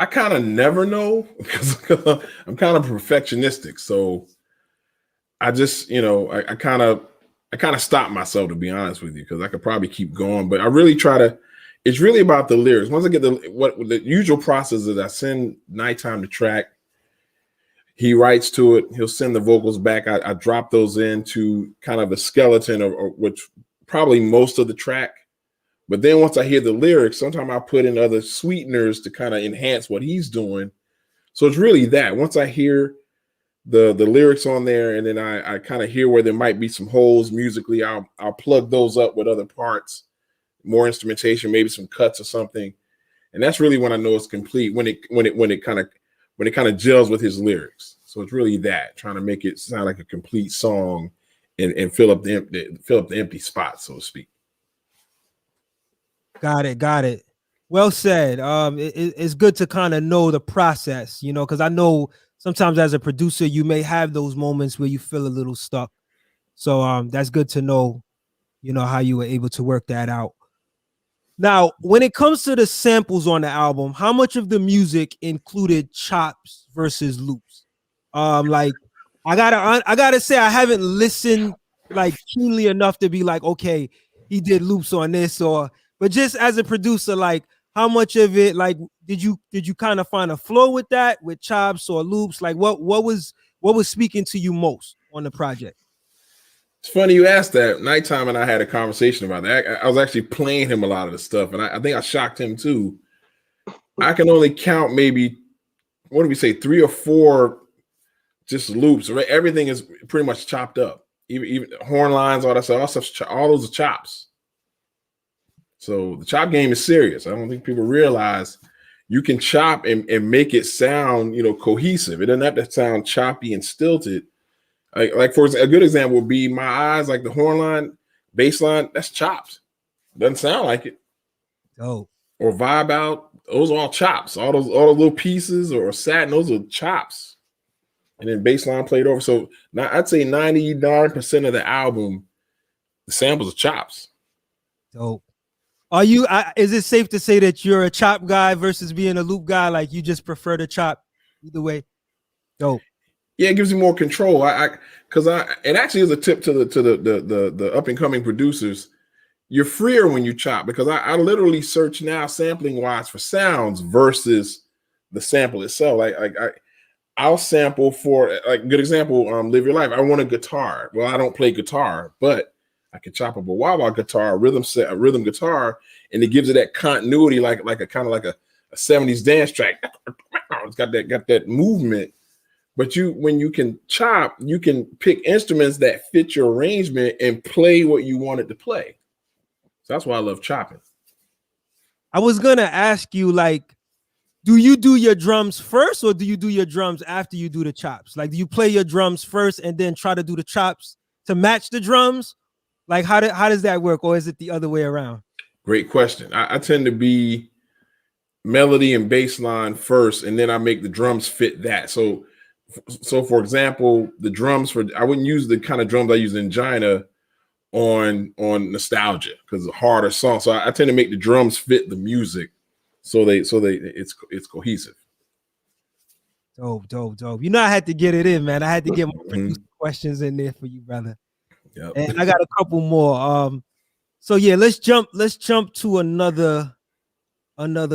Speaker 3: kind of never know because I'm kind of perfectionistic. So I just, I kind of stop myself, to be honest with you, because I could probably keep going, but I really try to, It's really about the lyrics. Once I get what the usual process is, I send Nighttime the track. He writes to it. He'll send the vocals back. I drop those into kind of a skeleton or which probably most of the track. But then once I hear the lyrics, sometimes I put in other sweeteners to kind of enhance what he's doing. So it's really that. Once I hear the lyrics on there, and then I kind of hear where there might be some holes musically, I'll plug those up with other parts, more instrumentation, maybe some cuts or something. And that's really when I know it's complete, when it kind of gels with his lyrics. So it's really that, trying to make it sound like a complete song and fill up the empty spot, so to speak.
Speaker 1: Got it. Well said. It's good to kind of know the process, you know, because I know sometimes as a producer, you may have those moments where you feel a little stuck. So that's good to know, you know, how you were able to work that out. Now, when it comes to the samples on the album, how much of the music included chops versus loops? Like I gotta say I haven't listened like keenly enough to be like, okay, he did loops on this, but just as a producer, like how much of it, like did you kind of find a flow with that, with chops or loops? Like what was speaking to you most on the project?
Speaker 3: It's funny you asked that. Nighttime and I had a conversation about that. I was actually playing him a lot of the stuff, and I think I shocked him too. I can only count maybe, what do we say, 3 or 4 just loops. Right? Everything is pretty much chopped up. Even horn lines, all that stuff, all those are chops. So the chop game is serious. I don't think people realize you can chop and make it sound, you know, cohesive. It doesn't have to sound choppy and stilted. Like for a good example would be My Eyes, like the horn line, bass line, that's chopped. Doesn't sound like it.
Speaker 1: Oh.
Speaker 3: Or Vibe Out, those are all chops. All those little pieces or satin, those are chops. And then bass line played over. So now I'd say 99% of the album, the samples are chops.
Speaker 1: Dope. Are you? Is it safe to say that you're a chop guy versus being a loop guy? Like you just prefer to chop either way? Dope.
Speaker 3: Yeah, it gives you more control. Because it actually is a tip to the up and coming producers. You're freer when you chop, because I literally search now sampling wise for sounds versus the sample itself. I'll sample for, like, good example, Live Your Life. I want a guitar. Well, I don't play guitar, but I can chop up a wah-wah guitar, a rhythm guitar, and it gives it that continuity, like a kind of like a 70s dance track. It's got that movement. But when you can chop, you can pick instruments that fit your arrangement and play what you want it to play. So that's why I love chopping.
Speaker 1: I was gonna ask you, like, do you do your drums first or do you do your drums after you do the chops? Like, do you play your drums first and then try to do the chops to match the drums? Like, how does that work? Or is it the other way around?
Speaker 3: Great question. I tend to be melody and bass line first, and then I make the drums fit that. So for example, the drums I wouldn't use the kind of drums I use in Joya on Nostalgia, because it's a harder song. So I tend to make the drums fit the music, so it's cohesive.
Speaker 1: Dope. You know, I had to get it in, man. I had to get my producer questions in there for you, brother. Yep. And I got a couple more. So yeah, let's jump to another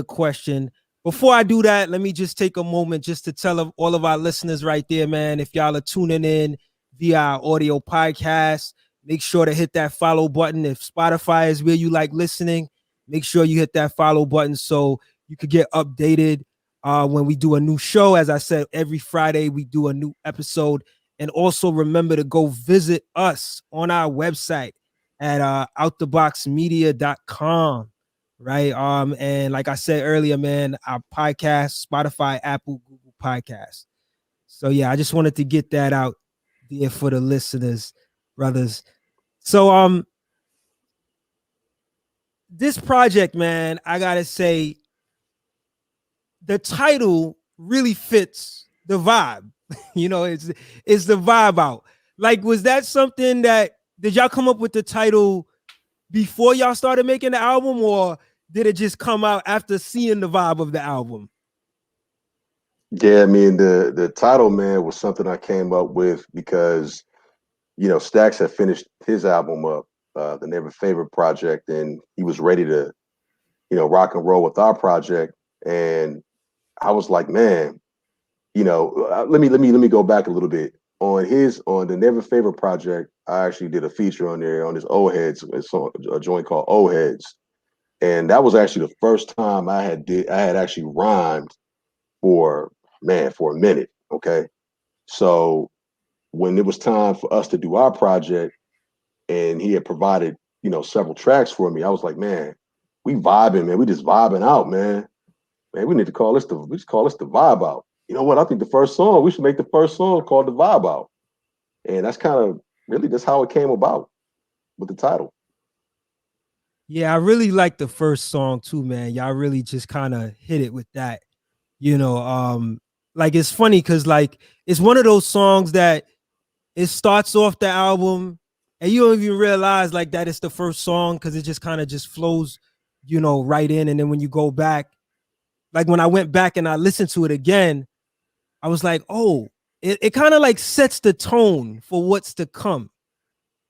Speaker 1: question. Before I do that, let me just take a moment just to tell all of our listeners right there, man, if y'all are tuning in via our audio podcast, make sure to hit that follow button. If Spotify is where you like listening, make sure you hit that follow button so you could get updated when we do a new show. As I said, every Friday we do a new episode. And also remember to go visit us on our website at outtheboxmedia.com. Right. And like I said earlier, man, our podcast, Spotify, Apple, Google Podcasts. So yeah, I just wanted to get that out there for the listeners, brothers. So this project, man, I gotta say, the title really fits the vibe. You know, it's the vibe out. Like, was that something that, did y'all come up with the title before y'all started making the album, or did it just come out after seeing the vibe of the album?
Speaker 2: Yeah, I mean, the title, man, was something I came up with because, you know, Stacks had finished his album up, the Never Favorite project, and he was ready to rock and roll with our project. And I was like, man, let me go back a little bit. On the Never Favor project, I actually did a feature on there on this Old Heads song, a joint called Old Heads. And that was actually the first time I had actually rhymed for a minute. Okay. So when it was time for us to do our project and he had provided, several tracks for me, I was like, man, we vibing, man. We just vibing out, man. Man, we need to call this the vibe out. You know what? I think we should make the first song called the vibe out. And that's kind of really just how it came about with the title.
Speaker 1: Yeah, I really like the first song too, man. Y'all really just kind of hit it with that. Like it's funny because like it's one of those songs that it starts off the album and you don't even realize like that it's the first song because it just kind of just flows, right in. And then when you go back, like when I went back and I listened to it again, I was like, oh, it kind of like sets the tone for what's to come,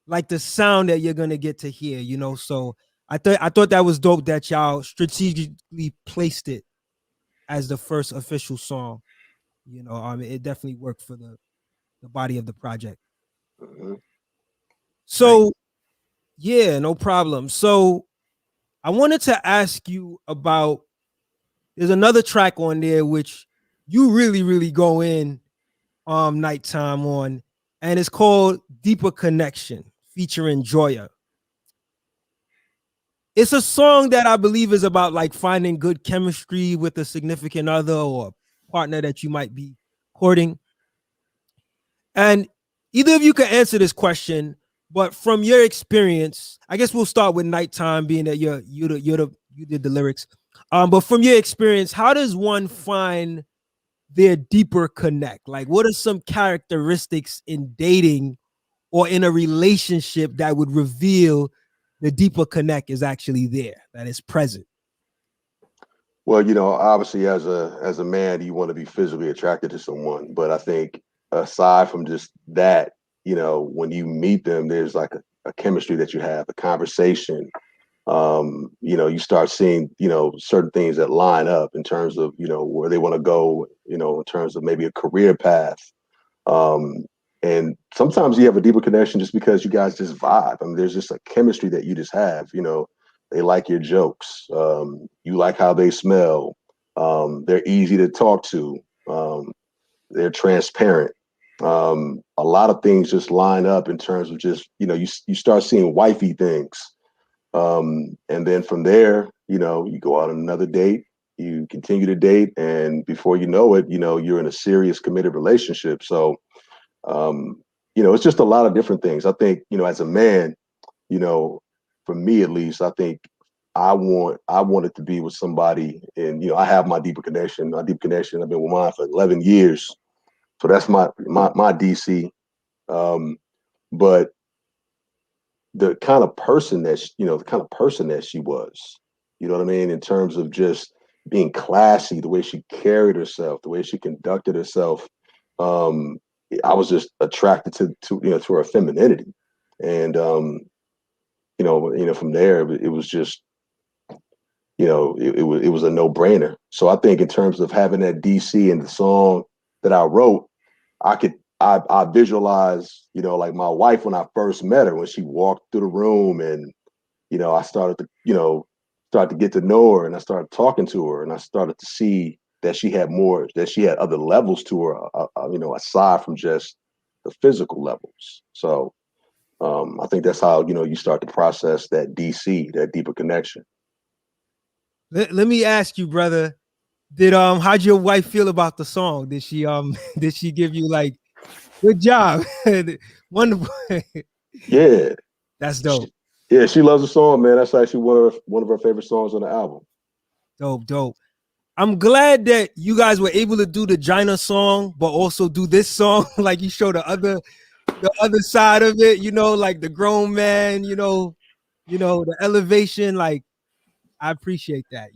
Speaker 1: like the sound that you're gonna get to hear, So I thought that was dope that y'all strategically placed it as the first official song. It definitely worked for the body of the project.
Speaker 2: Mm-hmm.
Speaker 1: So yeah, no problem. So I wanted to ask you about, there's another track on there which you really, really go in Nighttime on, and it's called Deeper Connection featuring Joya. It's a song that I believe is about like finding good chemistry with a significant other or partner that you might be courting. And either of you can answer this question, but from your experience, I guess we'll start with Nighttime, being that you did the lyrics. But from your experience, how does one find their deeper connect? Like, what are some characteristics in dating or in a relationship that would reveal the deeper connect is actually there, that is present?
Speaker 2: Well, obviously as a man, you want to be physically attracted to someone, but I think aside from just that, when you meet them, there's like a chemistry that you have, a conversation. You start seeing, certain things that line up in terms of, where they want to go, in terms of maybe a career path. And sometimes you have a deeper connection just because you guys just vibe. I mean, there's just a chemistry that you just have, they like your jokes. You like how they smell. They're easy to talk to. They're transparent. A lot of things just line up in terms of just, you start seeing wifey things. And then from there, you go out on another date, you continue to date, and before you know it, you're in a serious committed relationship. So, it's just a lot of different things. I think, as a man, for me at least, I think I want it to be with somebody, and I have my deeper connection. My deep connection, I've been with mine for 11 years, so that's my DC. But the kind of person that she was, what I mean, in terms of just being classy, the way she carried herself, the way she conducted herself. I was just attracted to her femininity, and from there it was just it was a no brainer. So I think in terms of having that DC in the song that I wrote, I visualize, like my wife when I first met her, when she walked through the room, and I started to get to know her, and I started talking to her, and I started to see that she had other levels to her, aside from just the physical levels. So I think that's how you start to process that DC, that deeper connection.
Speaker 1: Let me ask you, brother, how'd your wife feel about the song? Did she did she give you like, good job? Wonderful.
Speaker 2: Yeah.
Speaker 1: That's dope.
Speaker 2: She loves the song, man. That's actually one of her favorite songs on the album.
Speaker 1: Dope. I'm glad that you guys were able to do the Gina song, but also do this song. Like you show the other side of it, like the grown man, the elevation. Like I appreciate that,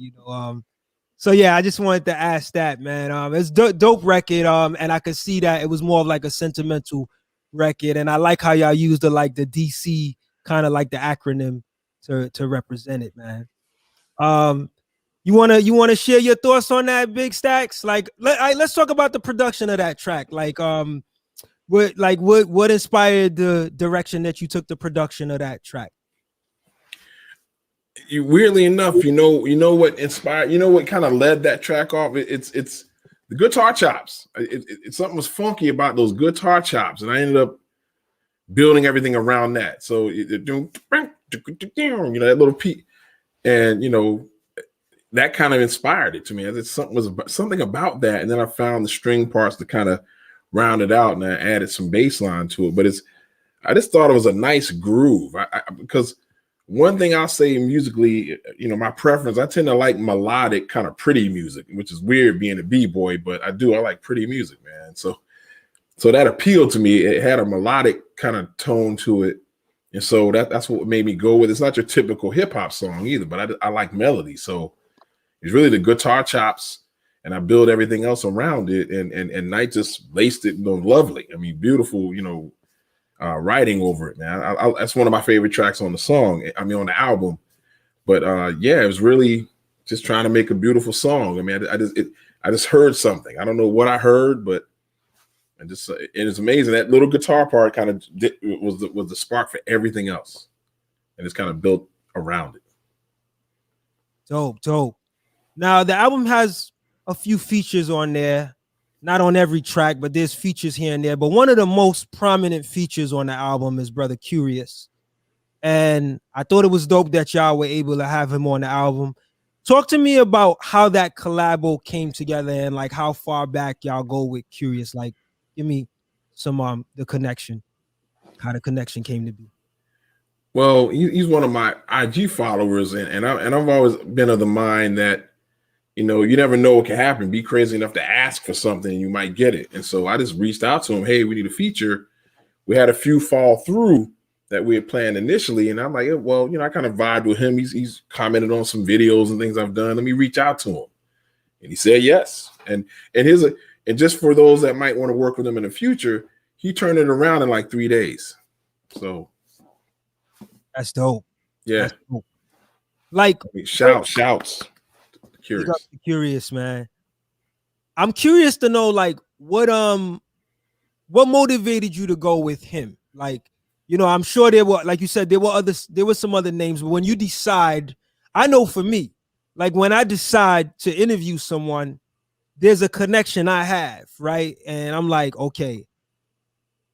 Speaker 1: So yeah, I just wanted to ask that, man. It's dope record. And I could see that it was more of like a sentimental record, and I like how y'all used the DC, kind of like the acronym to represent it, man. You wanna share your thoughts on that, Big Stacks? Like, let's talk about the production of that track. What inspired the direction that you took the production of that track?
Speaker 3: Weirdly enough, you know what inspired, what kind of led that track off. It's the guitar chops. It's something was funky about those guitar chops, and I ended up building everything around that. So that little peak, and that kind of inspired it to me. It's something about that, and then I found the string parts to kind of round it out, and I added some bass line to it. But I just thought it was a nice groove. Because one thing I'll say musically, my preference, I tend to like melodic, kind of pretty music, which is weird being a b-boy, but I like pretty music, man. So that appealed to me. It had a melodic kind of tone to it. And so that's what made me go with it. It's not your typical hip hop song either, but I like melody. So it's really the guitar chops, and I build everything else around it. And Knight just laced it lovely. I mean, beautiful, writing over it, man. That's one of my favorite tracks on the song. I mean, on the album. But it was really just trying to make a beautiful song. I mean, I just heard something. I don't know what I heard, but it's amazing. That little guitar part kind of was the spark for everything else, and it's kind of built around it.
Speaker 1: Dope. Now the album has a few features on there. Not on every track, but there's features here and there. But one of the most prominent features on the album is Brother Curious. And I thought it was dope that y'all were able to have him on the album. Talk to me about how that collabo came together and like how far back y'all go with Curious. Like, give me some the connection, how the connection came to be.
Speaker 3: Well, he's one of my IG followers, and I've always been of the mind that you never know what can happen. Be crazy enough to ask for something, and you might get it. And so I just reached out to him. Hey, we need a feature. We had a few fall through that we had planned initially, and I'm like, well, I kind of vibed with him. He's commented on some videos and things I've done. Let me reach out to him, and he said yes. And just for those that might want to work with him in the future, he turned it around in like 3 days. So
Speaker 1: that's dope.
Speaker 3: Yeah,
Speaker 1: that's dope. Like
Speaker 3: shouts.
Speaker 1: Curious, man. I'm curious to know, like, what motivated you to go with him? Like, I'm sure there were, like you said, there were some other names, but when you decide, I know for me, like when I decide to interview someone, there's a connection I have, right? And I'm like, okay,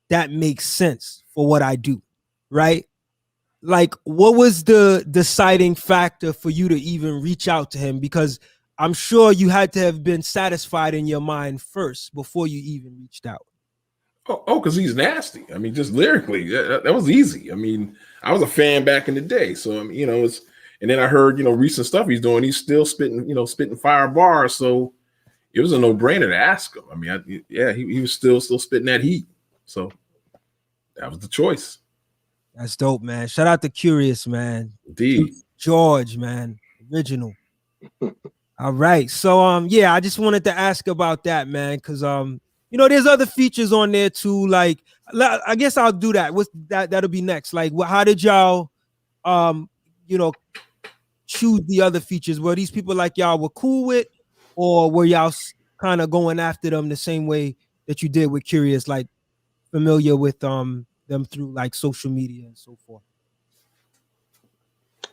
Speaker 1: that makes sense for what I do, right? Like, what was the deciding factor for you to even reach out to him? Because I'm sure you had to have been satisfied in your mind first before you even reached out.
Speaker 3: Oh, because he's nasty. I mean, just lyrically, that was easy. I mean, I was a fan back in the day, so I mean, it's. And then I heard, recent stuff he's doing. He's still spitting fire bars. So it was a no-brainer to ask him. I mean, he was still spitting that heat. So that was the choice.
Speaker 1: That's dope, man. Shout out to Curious, man.
Speaker 3: Indeed.
Speaker 1: George, man. Original. All right. So I just wanted to ask about that, man, because there's other features on there too. Like, I guess I'll do that. That'll be next. Like, how did y'all choose the other features? Were these people like y'all were cool with, or were y'all kind of going after them the same way that you did with Curious, like familiar with them through like social media and so forth?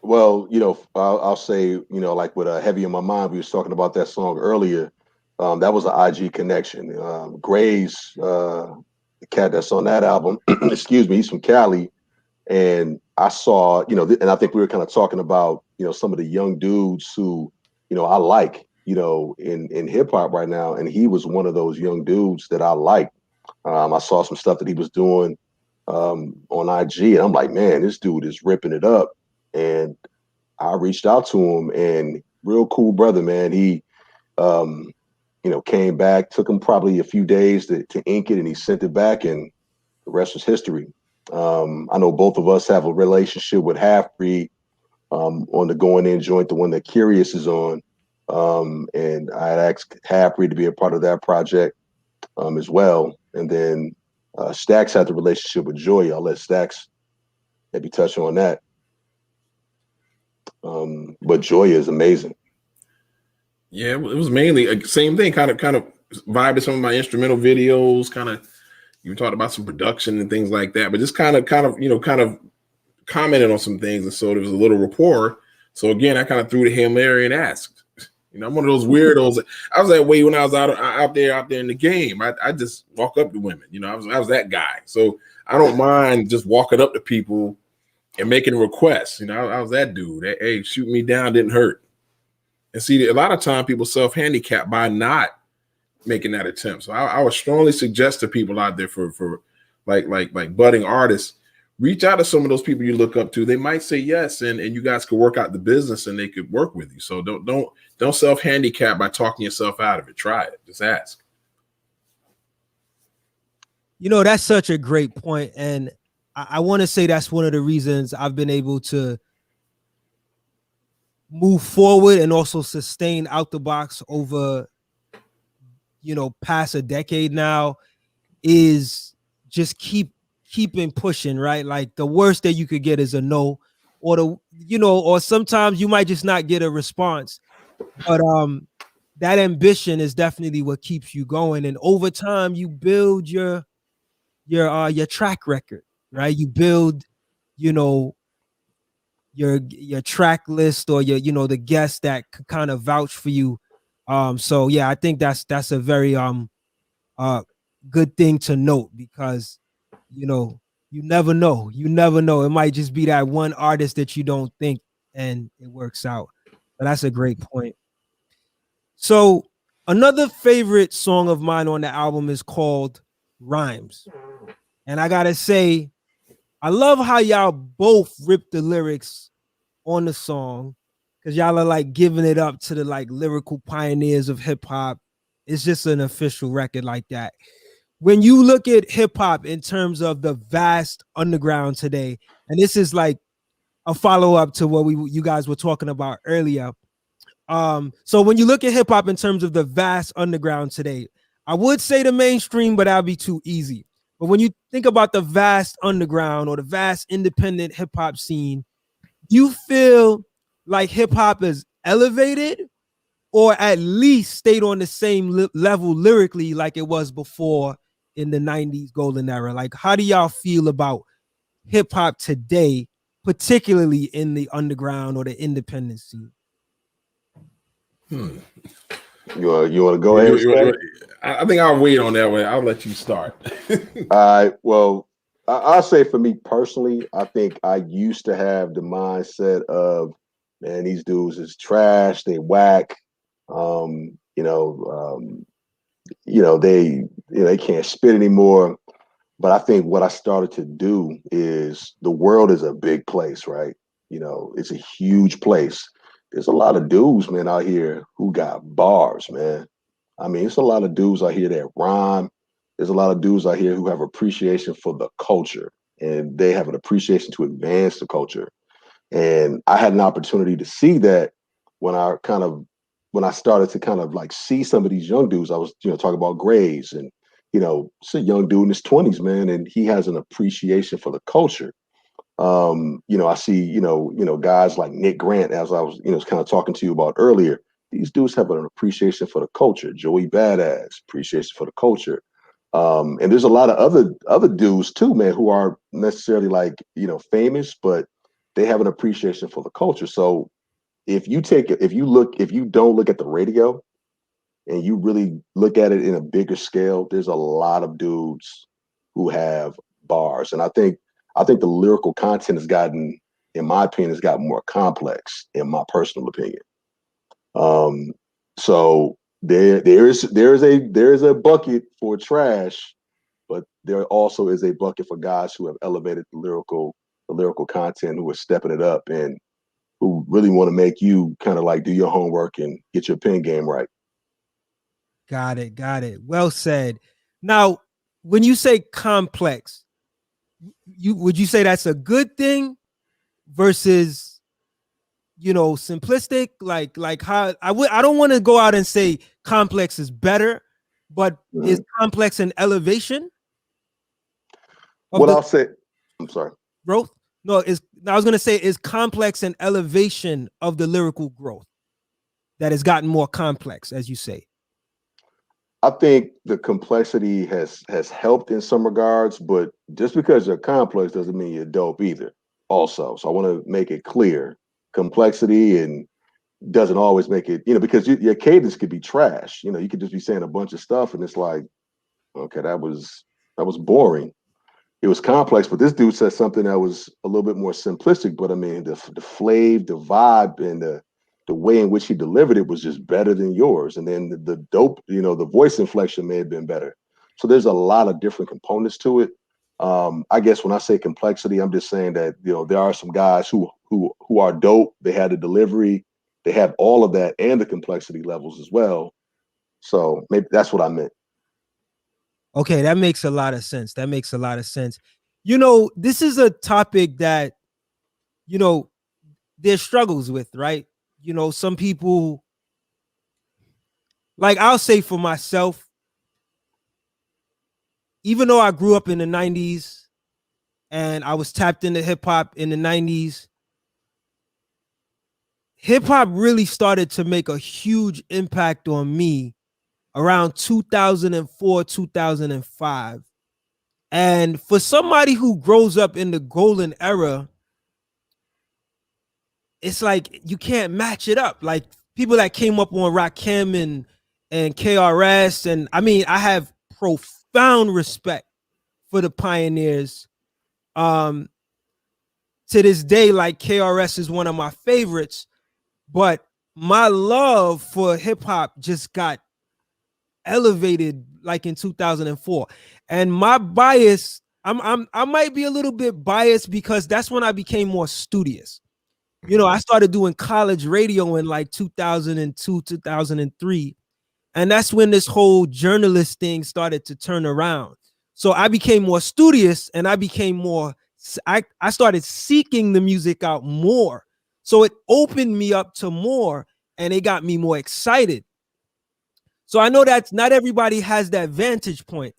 Speaker 2: Well, I'll say, like with Heavy on My Mind, we was talking about that song earlier. That was an IG connection. Gray's the cat that's on that album, excuse me, he's from Cali. And I saw, and I think we were kind of talking about, some of the young dudes who, I like, in hip hop right now. And he was one of those young dudes that I liked. I saw some stuff that he was doing on IG, and I'm like, man, this dude is ripping it up. And I reached out to him, and real cool brother, man. He, came back, took him probably a few days to ink it, and he sent it back, and the rest was history. I know both of us have a relationship with Half Breed on the Going In joint, the one that Curious is on. And I had asked Half Breed to be a part of that project as well. And then Stacks had the relationship with Joya. I'll let Stacks maybe touch on that. But Joya is amazing.
Speaker 3: Yeah, it was mainly same thing. Kind of vibe to some of my instrumental videos. Kind of, you talked about some production and things like that, but just kind of commented on some things, and so there was a little rapport. So again, I kind of threw the Hail Mary and asked. I'm one of those weirdos. I was that way when I was out there in the game. I just walk up to women. I was that guy. So I don't mind just walking up to people and making requests. I was that dude. Hey, shoot me down didn't hurt. And see, a lot of time people self-handicap by not making that attempt. So I would strongly suggest to people out there for like budding artists, reach out to some of those people you look up to. They might say yes, and you guys could work out the business and they could work with you. So don't self-handicap by talking yourself out of it. Try it. Just ask.
Speaker 1: That's such a great point. And I want to say that's one of the reasons I've been able to move forward and also sustain Out the Box over, past a decade now, is just keeping pushing, right? Like the worst that you could get is a no, or or sometimes you might just not get a response. But that ambition is definitely what keeps you going. And over time you build your track record, right? You build, your track list, or your the guests that could kind of vouch for you. So yeah, I think that's a very good thing to note, because you never know. It might just be that one artist that you don't think, and it works out. But that's a great point. So another favorite song of mine on the album is called Rhymes. And I gotta say, I love how y'all both rip the lyrics on the song, because y'all are like giving it up to the like lyrical pioneers of hip hop. It's just an official record like that. When you look at hip hop in terms of the vast underground today, and this is like a follow up to what you guys were talking about earlier. So when you look at hip hop in terms of the vast underground today, I would say the mainstream, but that'd be too easy. But when you think about the vast underground or the vast independent hip hop scene, you feel like hip hop is elevated, or at least stayed on the same level lyrically like it was before in the 90s golden era? Like, how do y'all feel about hip hop today, particularly in the underground or the independent scene?
Speaker 2: You want to go ahead?
Speaker 3: I think I'll wait on that way. I'll let you start.
Speaker 2: All right. Well, I'll say for me personally, I think I used to have the mindset of, man, these dudes is trash. They whack. They can't spit anymore. But I think what I started to do is, the world is a big place, right? It's a huge place. There's a lot of dudes, man, out here who got bars, man. I mean, it's a lot of dudes out here that rhyme. There's a lot of dudes out here who have appreciation for the culture, and they have an appreciation to advance the culture. And I had an opportunity to see that when I started to kind of like see some of these young dudes. I was, talking about Grays, and it's a young dude in his 20s, man, and he has an appreciation for the culture. I see, guys like Nick Grant, as I was, kind of talking to you about earlier. These dudes have an appreciation for the culture. Joey Badass, appreciation for the culture. And there's a lot of other dudes too, man, who are necessarily like, famous, but they have an appreciation for the culture. So if you don't look at the radio and you really look at it in a bigger scale, there's a lot of dudes who have bars. And I think the lyrical content has gotten, in my opinion, has gotten more complex, in my personal opinion. So there is a bucket for trash, but there also is a bucket for guys who have elevated the lyrical content, who are stepping it up, and who really want to make you kind of like do your homework and get your pen game right.
Speaker 1: Got it. Well said. Now, when you say complex, would you say that's a good thing versus, simplistic? Like how I don't want to go out and say complex is better, but is complex an elevation?
Speaker 2: What I'll say, I'm sorry.
Speaker 1: Growth? No, I was gonna say is complex and elevation of the lyrical growth that has gotten more complex, as you say.
Speaker 2: I think the complexity has helped in some regards, but just because you're complex doesn't mean you're dope either. Also, so I want to make it clear: complexity and doesn't always make it, because your cadence could be trash. You could just be saying a bunch of stuff, and it's like, okay, that was boring. It was complex, but this dude said something that was a little bit more simplistic. But I mean, the flavor, the vibe, and the way in which he delivered it was just better than yours. And then the dope, the voice inflection may have been better. So there's a lot of different components to it. I guess when I say complexity, I'm just saying that there are some guys who are dope. They had the delivery, they have all of that, and the complexity levels as well. So maybe that's what I meant.
Speaker 1: Okay, that makes a lot of sense. That makes a lot of sense. This is a topic that, there's struggles with, right? Some people, like I'll say for myself, even though I grew up in the 90s and I was tapped into hip hop in the 90s, hip hop really started to make a huge impact on me around 2004, 2005. And for somebody who grows up in the golden era, it's like you can't match it up. Like people that came up on Rakim and KRS, and I mean, I have profound respect for the pioneers. To this day, like KRS is one of my favorites, but my love for hip hop just got elevated like in 2004. And my bias, I might be a little bit biased because that's when I became more studious. I started doing college radio in like 2002, 2003. And that's when this whole journalist thing started to turn around. So I became more studious and I became more, I started seeking the music out more. So it opened me up to more and it got me more excited. So I know that not everybody has that vantage point,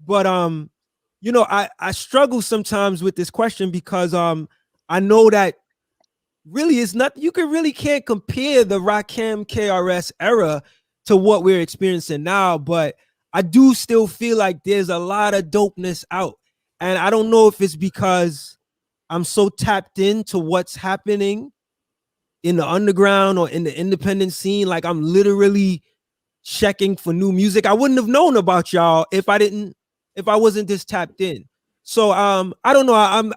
Speaker 1: but I struggle sometimes with this question because I know that really it's not, you can't compare the Rakim KRS era to what we're experiencing now, but I do still feel like there's a lot of dopeness out. And I don't know if it's because I'm so tapped into what's happening in the underground or in the independent scene. Like I'm literally checking for new music. I wouldn't have known about y'all if I wasn't this tapped in. So I don't know.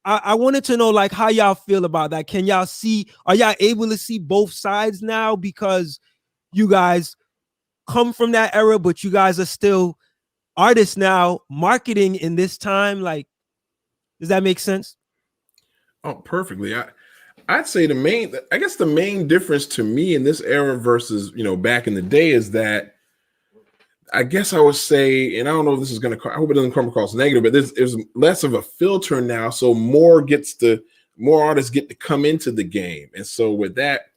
Speaker 1: I wanted to know like how y'all feel about that. Can y'all see, are y'all able to see both sides now because you guys come from that era, but you guys are still artists now marketing in this time? Like, does that make sense?
Speaker 3: Oh, perfectly. I'd say the main difference to me in this era versus, back in the day is that I guess I would say, and I don't know if this is going to, I hope it doesn't come across negative, but there's less of a filter now. So more artists get to come into the game. And so with that,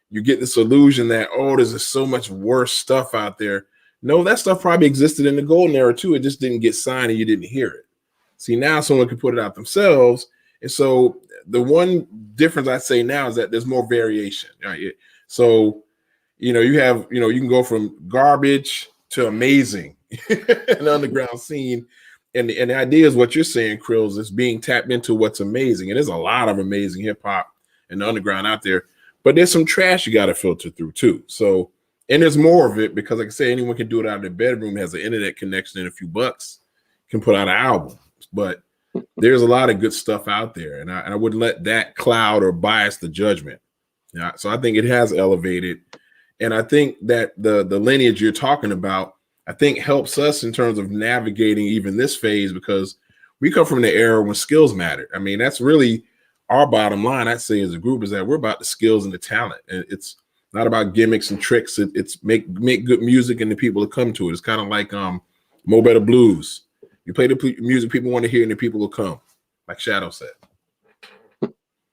Speaker 3: you get this illusion that, there's just so much worse stuff out there. No, that stuff probably existed in the golden era too. It just didn't get signed and you didn't hear it. See, now someone can put it out themselves. And so the one difference I'd say now is that there's more variation. Right? So, you have, you can go from garbage to amazing in the underground scene. And the idea is what you're saying, Krills, is being tapped into what's amazing. And there's a lot of amazing hip hop in the underground out there, but there's some trash you got to filter through too. So, and there's more of it because like I say, anyone can do it out of their bedroom, has an internet connection and a few bucks, can put out an album. But there's a lot of good stuff out there. And I wouldn't let that cloud or bias the judgment. Yeah. So I think it has elevated. And I think that the lineage you're talking about, I think helps us in terms of navigating even this phase because we come from the era when skills mattered. I mean, that's really our bottom line, I'd say, as a group, is that we're about the skills and the talent. And it's not about gimmicks and tricks. It's make good music and the people that come to it. It's kind of like Mo Better Blues. You play the music people want to hear and the people will come, like Shadow said.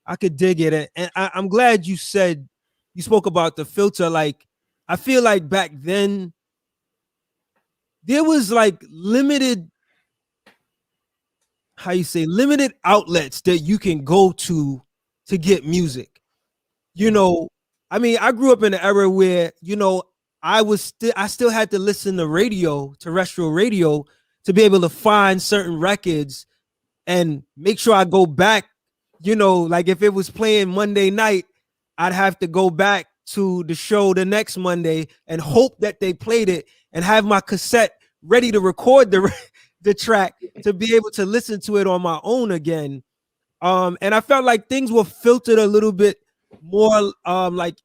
Speaker 1: I could dig it. And I'm glad you spoke about the filter. Like, I feel like back then there was like limited how you say, limited outlets that you can go to get music. You know, I mean, I grew up in an era where, you know, I still had to listen to radio, terrestrial radio, to be able to find certain records and make sure I go back. You know, like if it was playing Monday night, I'd have to go back to the show the next Monday and hope that they played it and have my cassette ready to record the track to be able to listen to it on my own again. And I felt like things were filtered a little bit more, like,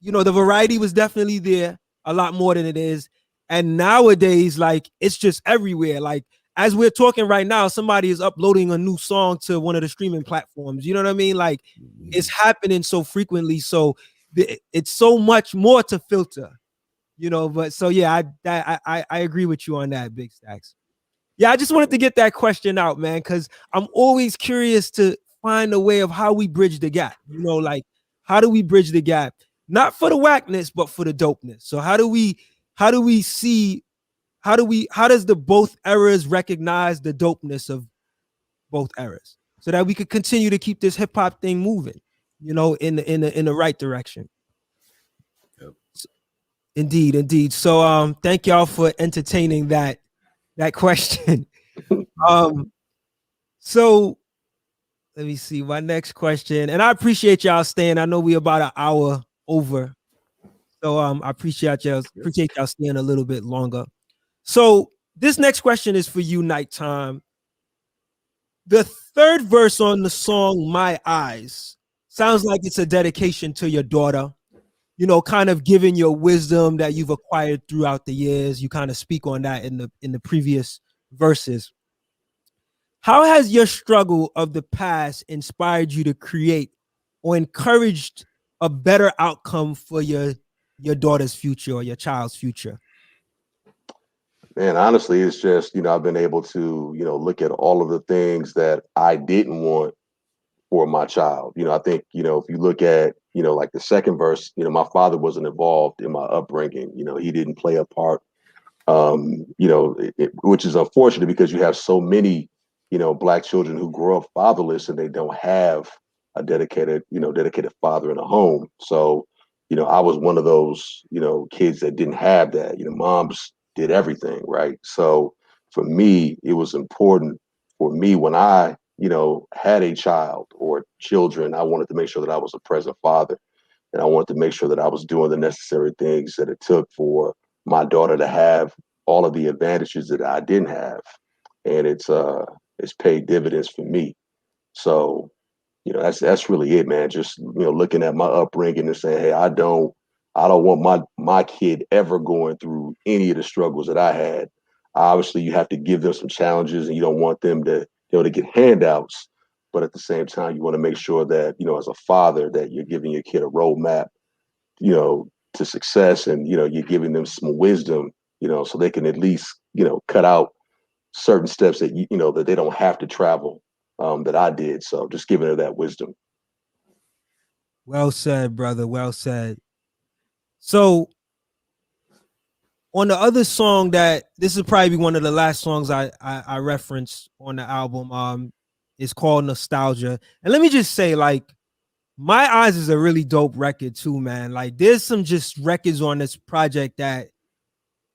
Speaker 1: you know, the variety was definitely there a lot more than it is. And nowadays, like, it's just everywhere. Like, as we're talking right now, somebody is uploading a new song to one of the streaming platforms. You know what I mean? Like, it's happening so frequently. So it's so much more to filter, you know. But so yeah, I agree with you on that, Big Stacks. Yeah, I just wanted to get that question out, man, because I'm always curious to find a way of how we bridge the gap. You know, like, how do we bridge the gap? Not for the whackness, but for the dopeness. So how do we see, how does the both eras recognize the dopeness of both eras so that we could continue to keep this hip hop thing moving, you know, in the right direction?
Speaker 3: Yep.
Speaker 1: Indeed. So thank y'all for entertaining that question. So let me see my next question, and I appreciate y'all staying. I know we about an hour over, so I appreciate y'all staying a little bit longer. So this next question is for you, Nite Tyme. The third verse on the song "My Eyes" sounds like it's a dedication to your daughter. You know, kind of giving your wisdom that you've acquired throughout the years. You kind of speak on that in the previous verses. How has your struggle of the past inspired you to create or encouraged a better outcome for your daughter's future or your child's future?
Speaker 2: Man, honestly, it's just, I've been able to, look at all of the things that I didn't want for my child. I think, if you look at, like the second verse, my father wasn't involved in my upbringing. He didn't play a part, which is unfortunate because you have so many, Black children who grow up fatherless and they don't have a dedicated father in a home. So, I was one of those, kids that didn't have that. Moms did everything, right? So for me, it was important for me when I, had a child or children, I wanted to make sure that I was a present father. And I wanted to make sure that I was doing the necessary things that it took for my daughter to have all of the advantages that I didn't have. And it's paid dividends for me. So, that's really it, man. Just, looking at my upbringing and saying, hey, I don't want my kid ever going through any of the struggles that I had. Obviously, you have to give them some challenges and you don't want them to, to get handouts. But at the same time, you want to make sure that, as a father, that you're giving your kid a roadmap, to success, and, you're giving them some wisdom, so they can at least, cut out certain steps that, that they don't have to travel, that I did. So just giving her that wisdom.
Speaker 1: Well said, brother. Well said. So on the other song, that this is probably one of the last songs I referenced on the album, it's called Nostalgia. And let me just say, like, My Eyes is a really dope record too, man. Like, there's some just records on this project that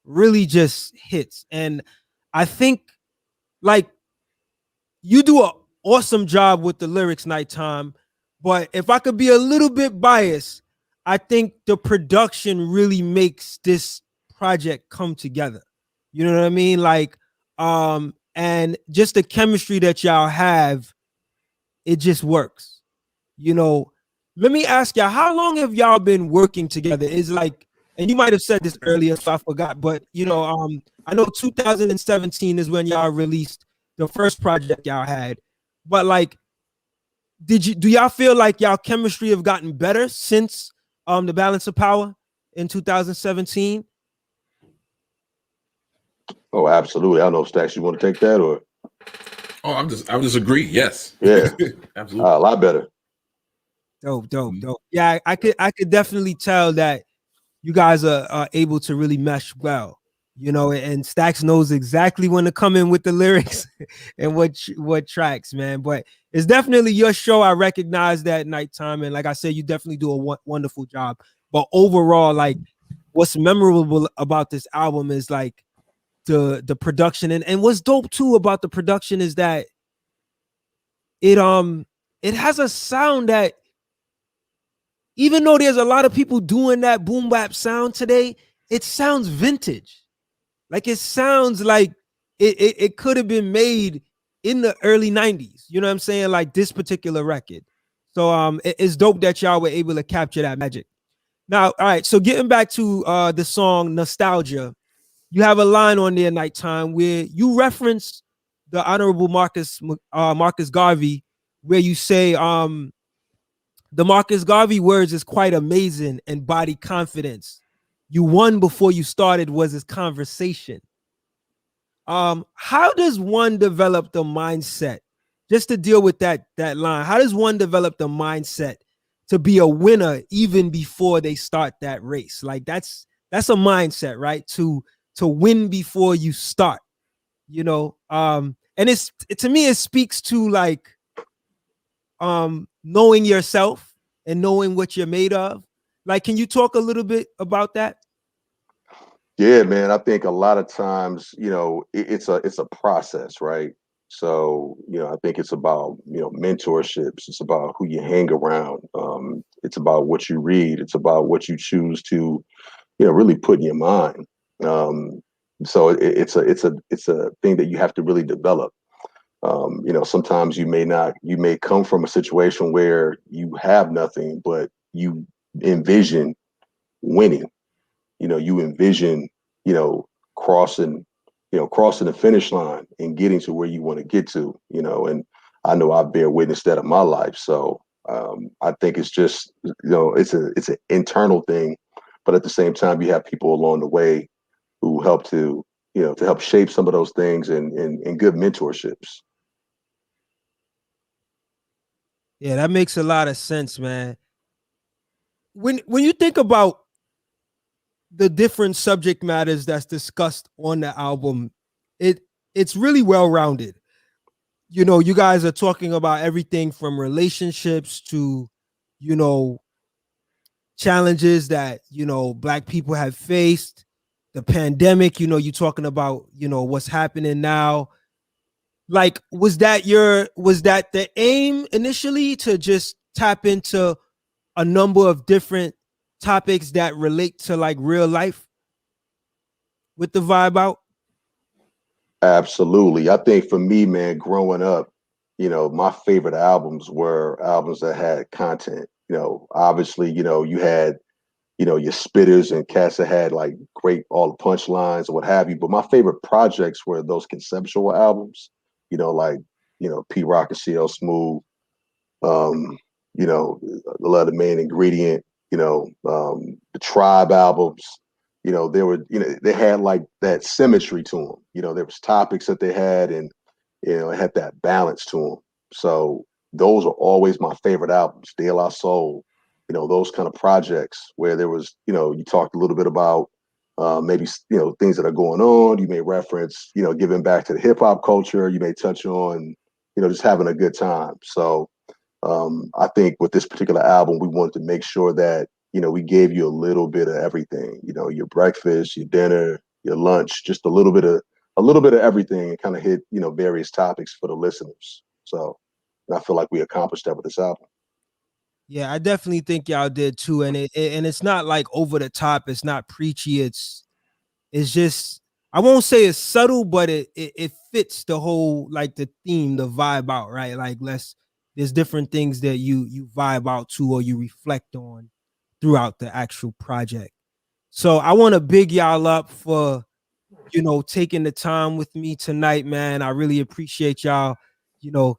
Speaker 1: really just hits. And I think, like, you do an awesome job with the lyrics, Nite Tyme. But if I could be a little bit biased, I think the production really makes this project come together. You know what I mean? Like, and just the chemistry that y'all have, it just works. Let me ask y'all, how long have y'all been working together? Is like, and you might have said this earlier, so I forgot, but I know 2017 is when y'all released the first project y'all had. But like, do y'all feel like y'all chemistry have gotten better since the Balance of Power in 2017?
Speaker 2: Oh, absolutely. I don't know, Stacks, you want to take that or?
Speaker 3: Oh, I would just agree. Yes.
Speaker 2: Yeah.
Speaker 3: Absolutely.
Speaker 2: A lot better.
Speaker 1: Dope. Yeah, I could definitely tell that you guys are able to really mesh well. you know, and Stacks knows exactly when to come in with the lyrics and what tracks, man. But it's definitely your show. I recognize that Nighttime, and like I said, you definitely do a wonderful job. But overall, like, what's memorable about this album is like the production, and what's dope too about the production is that it has a sound that, even though there's a lot of people doing that boom bap sound today, it sounds vintage. Like it sounds like it could have been made in the early 90s. You know what I'm saying? Like this particular record. So it's dope that y'all were able to capture that magic. Now, all right, so getting back to the song Nostalgia, you have a line on there, Nighttime, where you reference the Honorable Marcus Garvey, where you say the Marcus Garvey words is quite amazing and body confidence. You won before you started was his conversation. How does one develop the mindset, just to deal with that line? How does one develop the mindset to be a winner even before they start that race? Like that's a mindset, right? To win before you start, you know. And to me, it speaks to like knowing yourself and knowing what you're made of. Like, can you talk a little bit about that?
Speaker 2: Yeah, man. I think a lot of times, it's a process, right? So, I think it's about, mentorships. It's about who you hang around. It's about what you read. It's about what you choose to, really put in your mind. So it's a thing that you have to really develop. Sometimes you may come from a situation where you have nothing, but you envision winning. You envision, you know, crossing, crossing the finish line and getting to where you want to get to, and I know I bear witness that in my life. So I think it's just, it's an internal thing, but at the same time, you have people along the way who help to help shape some of those things and good mentorships.
Speaker 1: Yeah, that makes a lot of sense, man. When you think about the different subject matters that's discussed on the album, it's really well rounded. You know, you guys are talking about everything from relationships to, you know, challenges that, Black people have faced, the pandemic, you're talking about, what's happening now. Like, was that the aim initially, to just tap into a number of different topics that relate to like real life with the vibe out?
Speaker 2: Absolutely. I think for me, man, growing up, my favorite albums were albums that had content. Obviously, you had, your spitters and cats that had like great all the punchlines and what have you. But my favorite projects were those conceptual albums, like, Pete Rock and CL Smooth, um, the Letter Main Ingredient, the Tribe albums. There were, they had like that symmetry to them. There was topics that they had, and it had that balance to them. So those are always my favorite albums. De La Soul, those kind of projects where there was, you talked a little bit about maybe things that are going on. You may reference, giving back to the hip hop culture. You may touch on, just having a good time. So I think with this particular album, we wanted to make sure that, we gave you a little bit of everything, your breakfast, your dinner, your lunch, just a little bit of everything, and kind of hit, various topics for the listeners. So, and I feel like we accomplished that with this album.
Speaker 1: Yeah, I definitely think y'all did too. And it's not like over the top, it's not preachy, it's just, I won't say it's subtle, but it fits the whole, like the theme, the vibe out, right? Like there's different things that you vibe out to or you reflect on throughout the actual project. So I want to big y'all up for, taking the time with me tonight, man. I really appreciate y'all,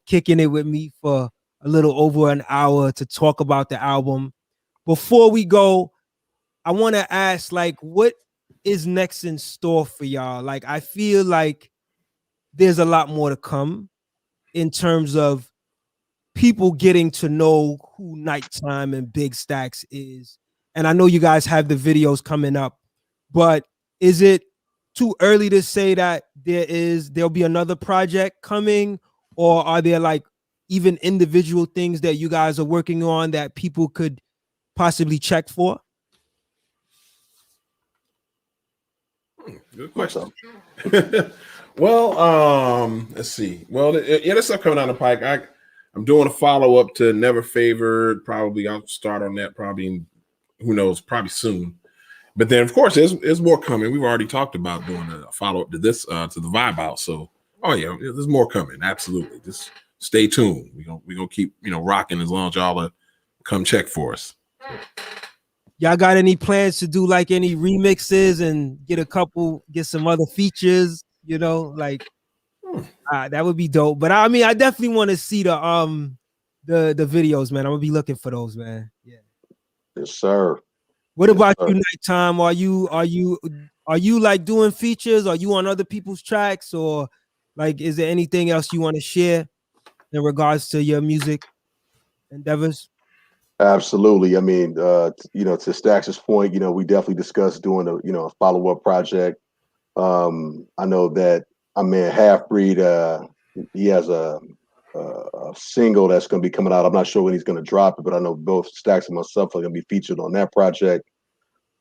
Speaker 1: kicking it with me for a little over an hour to talk about the album. Before we go, I want to ask, like, what is next in store for y'all? Like, I feel like there's a lot more to come in terms of people getting to know who Nighttime and Big Stacks is. And I know you guys have the videos coming up, but is it too early to say that there'll be another project coming, or are there like even individual things that you guys are working on that people could possibly check for?
Speaker 3: Good question. Well, let's see. Well, yeah, there's stuff coming down the pike. I'm doing a follow-up to Never Favored. Probably I'll start on that probably in, who knows, probably soon. But then of course there's more coming. We've already talked about doing a follow-up to this to the Vibe Out. So oh yeah, there's more coming. Absolutely. Just stay tuned. We're gonna keep rocking as long as y'all come check for us.
Speaker 1: Y'all got any plans to do like any remixes and get some other features, like that would be dope. But I mean, I definitely want to see the videos, man. I'm gonna be looking for those, man. Yeah.
Speaker 2: Yes, sir.
Speaker 1: What about you, Nite Tyme? Are you like doing features? Are you on other people's tracks, or like is there anything else you want to share in regards to your music endeavors?
Speaker 2: Absolutely. I mean, to Stacks' point, we definitely discussed doing a follow-up project. I know that my man Half Breed, he has a single that's going to be coming out. I'm not sure when he's going to drop it, but I know both Stacks and myself are going to be featured on that project.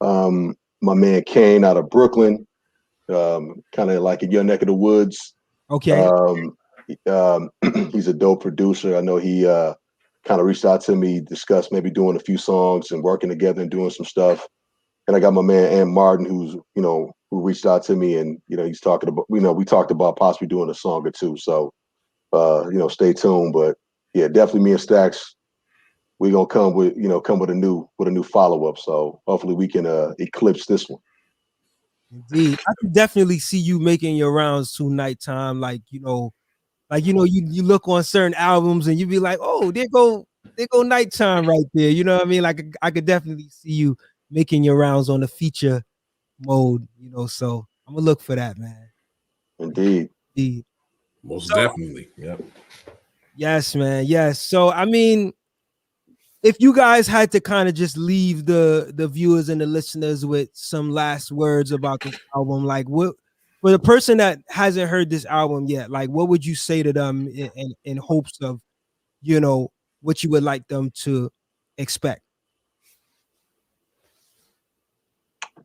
Speaker 2: My man Kane out of Brooklyn, kind of like in your neck of the woods.
Speaker 1: Okay.
Speaker 2: He's a dope producer. I know he kind of reached out to me, discussed maybe doing a few songs and working together and doing some stuff. And I got my man Ant Martin, who reached out to me, and he's talking about, we talked about possibly doing a song or two. So stay tuned. But yeah, definitely me and Stacks, we're gonna come with a new follow-up. So hopefully we can eclipse this one.
Speaker 1: Indeed. I can definitely see you making your rounds to Nite Tyme, you look on certain albums and you be like, oh, there go Nite Tyme right there. You know what I mean? Like I could definitely see you making your rounds on the feature mode, so I'm gonna look for that, man.
Speaker 2: Indeed.
Speaker 3: Most definitely. Yep.
Speaker 1: Yes, man. Yes. So I mean, if you guys had to kind of just leave the viewers and the listeners with some last words about this album, like what, for the person that hasn't heard this album yet, like what would you say to them in hopes of, what you would like them to expect?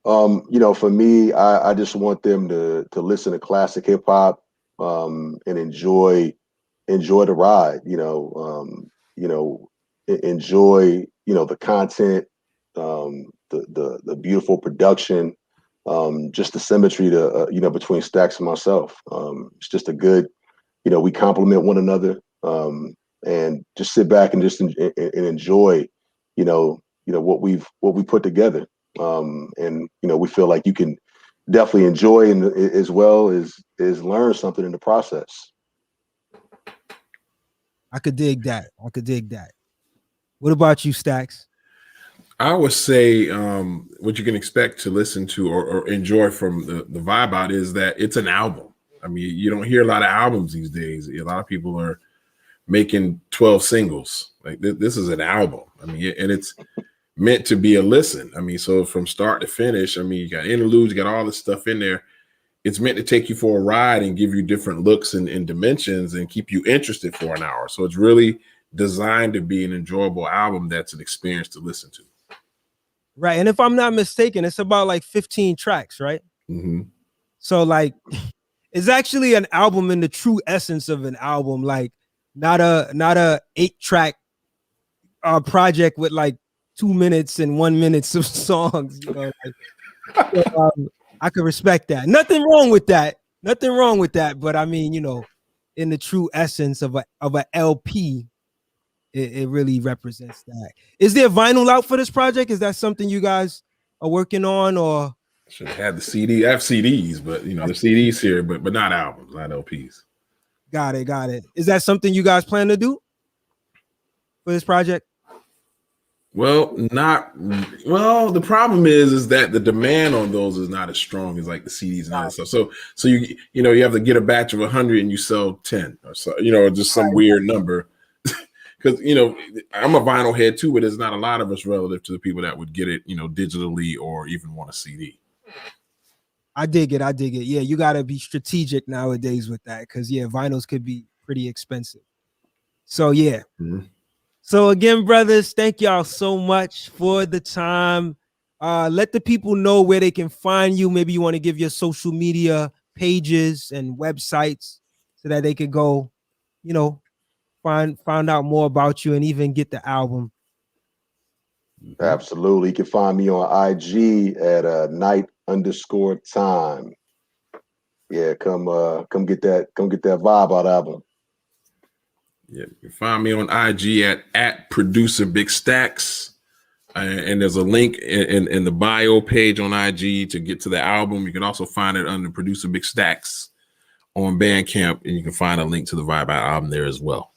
Speaker 2: For me, I just want them to listen to classic hip hop, and enjoy the ride. Enjoy the content, the beautiful production, just the symmetry to between Stacks and myself. It's just a good, we complement one another, and just sit back and just enjoy, what we put together. And we feel like you can definitely enjoy and as well as learn something in the process.
Speaker 1: I could dig that. What about you, Stacks?
Speaker 3: I would say what you can expect to listen to or enjoy from the Vibe Out is that it's an album. I mean, you don't hear a lot of albums these days. A lot of people are making 12 singles. Like this is an album. I mean, and it's meant to be a listen. I mean, so from start to finish, I mean, you got interludes, you got all this stuff in there. It's meant to take you for a ride and give you different looks and dimensions and keep you interested for an hour. So it's really designed to be an enjoyable album that's an experience to listen to.
Speaker 1: Right. And if I'm not mistaken, it's about like 15 tracks, right?
Speaker 3: Mm-hmm.
Speaker 1: So like it's actually an album in the true essence of an album, like not a 8-track project with like 2 minutes and 1 minute of songs, so, I could respect that. Nothing wrong with that. But I mean, in the true essence of a LP, it really represents that. Is there vinyl out for this project? Is that something you guys are working on, or
Speaker 3: should have had the CD? I have CDs, but the CDs here, but not albums, not LPs.
Speaker 1: Got it. Is that something you guys plan to do for this project?
Speaker 3: Well, the problem is that the demand on those is not as strong as like the CDs and other stuff. So you have to get a batch of 100 and you sell 10 or so, just some weird number. Because I'm a vinyl head too, but there's not a lot of us relative to the people that would get it, digitally or even want a CD.
Speaker 1: I dig it. Yeah, you gotta be strategic nowadays with that because yeah, vinyls could be pretty expensive. So yeah.
Speaker 3: Mhm.
Speaker 1: So again, brothers, thank y'all so much for the time. Let the people know where they can find you. Maybe you want to give your social media pages and websites so that they could go, find out more about you and even get the album.
Speaker 2: Absolutely. You can find me on IG at Nite_Tyme. Yeah, come get that vibe out album.
Speaker 3: Yeah, you can find me on IG at producer Big Stacks. And there's a link in the bio page on IG to get to the album. You can also find it under producer Big Stacks on Bandcamp, and you can find a link to the Vibe Out album there as well.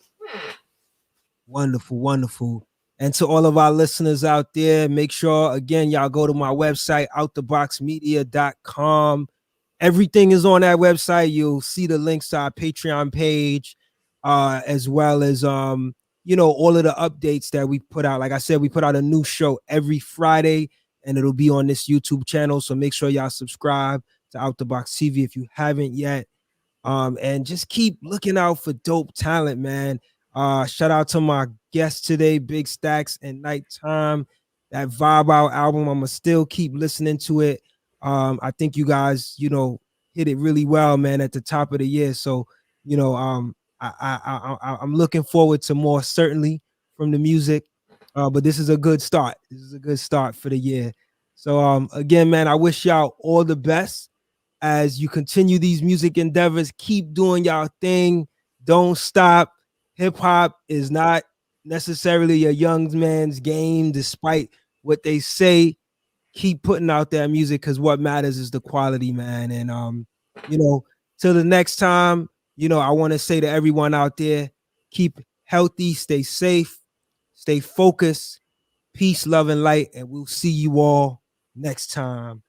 Speaker 1: Wonderful, wonderful. And to all of our listeners out there, make sure, again, y'all go to my website, outtheboxmedia.com. Everything is on that website. You'll see the links to our Patreon page, as well as, all of the updates that we put out. Like I said, we put out a new show every Friday, and it'll be on this YouTube channel. So make sure y'all subscribe to Out the Box TV if you haven't yet. And just keep looking out for dope talent, man. Shout out to my guest today, Big Stacks and Nite Tyme. That Vibe Out album, I'm gonna still keep listening to it. I think you guys, hit it really well, man, at the top of the year. So, I'm looking forward to more, certainly, from the music. But this is a good start. This is a good start for the year. So, again, man, I wish y'all all the best as you continue these music endeavors. Keep doing y'all thing. Don't stop. Hip hop is not necessarily a young man's game, despite what they say. Keep putting out that music because what matters is the quality, man. And till the next time, I want to say to everyone out there, keep healthy, stay safe, stay focused, peace, love, and light, and we'll see you all next time.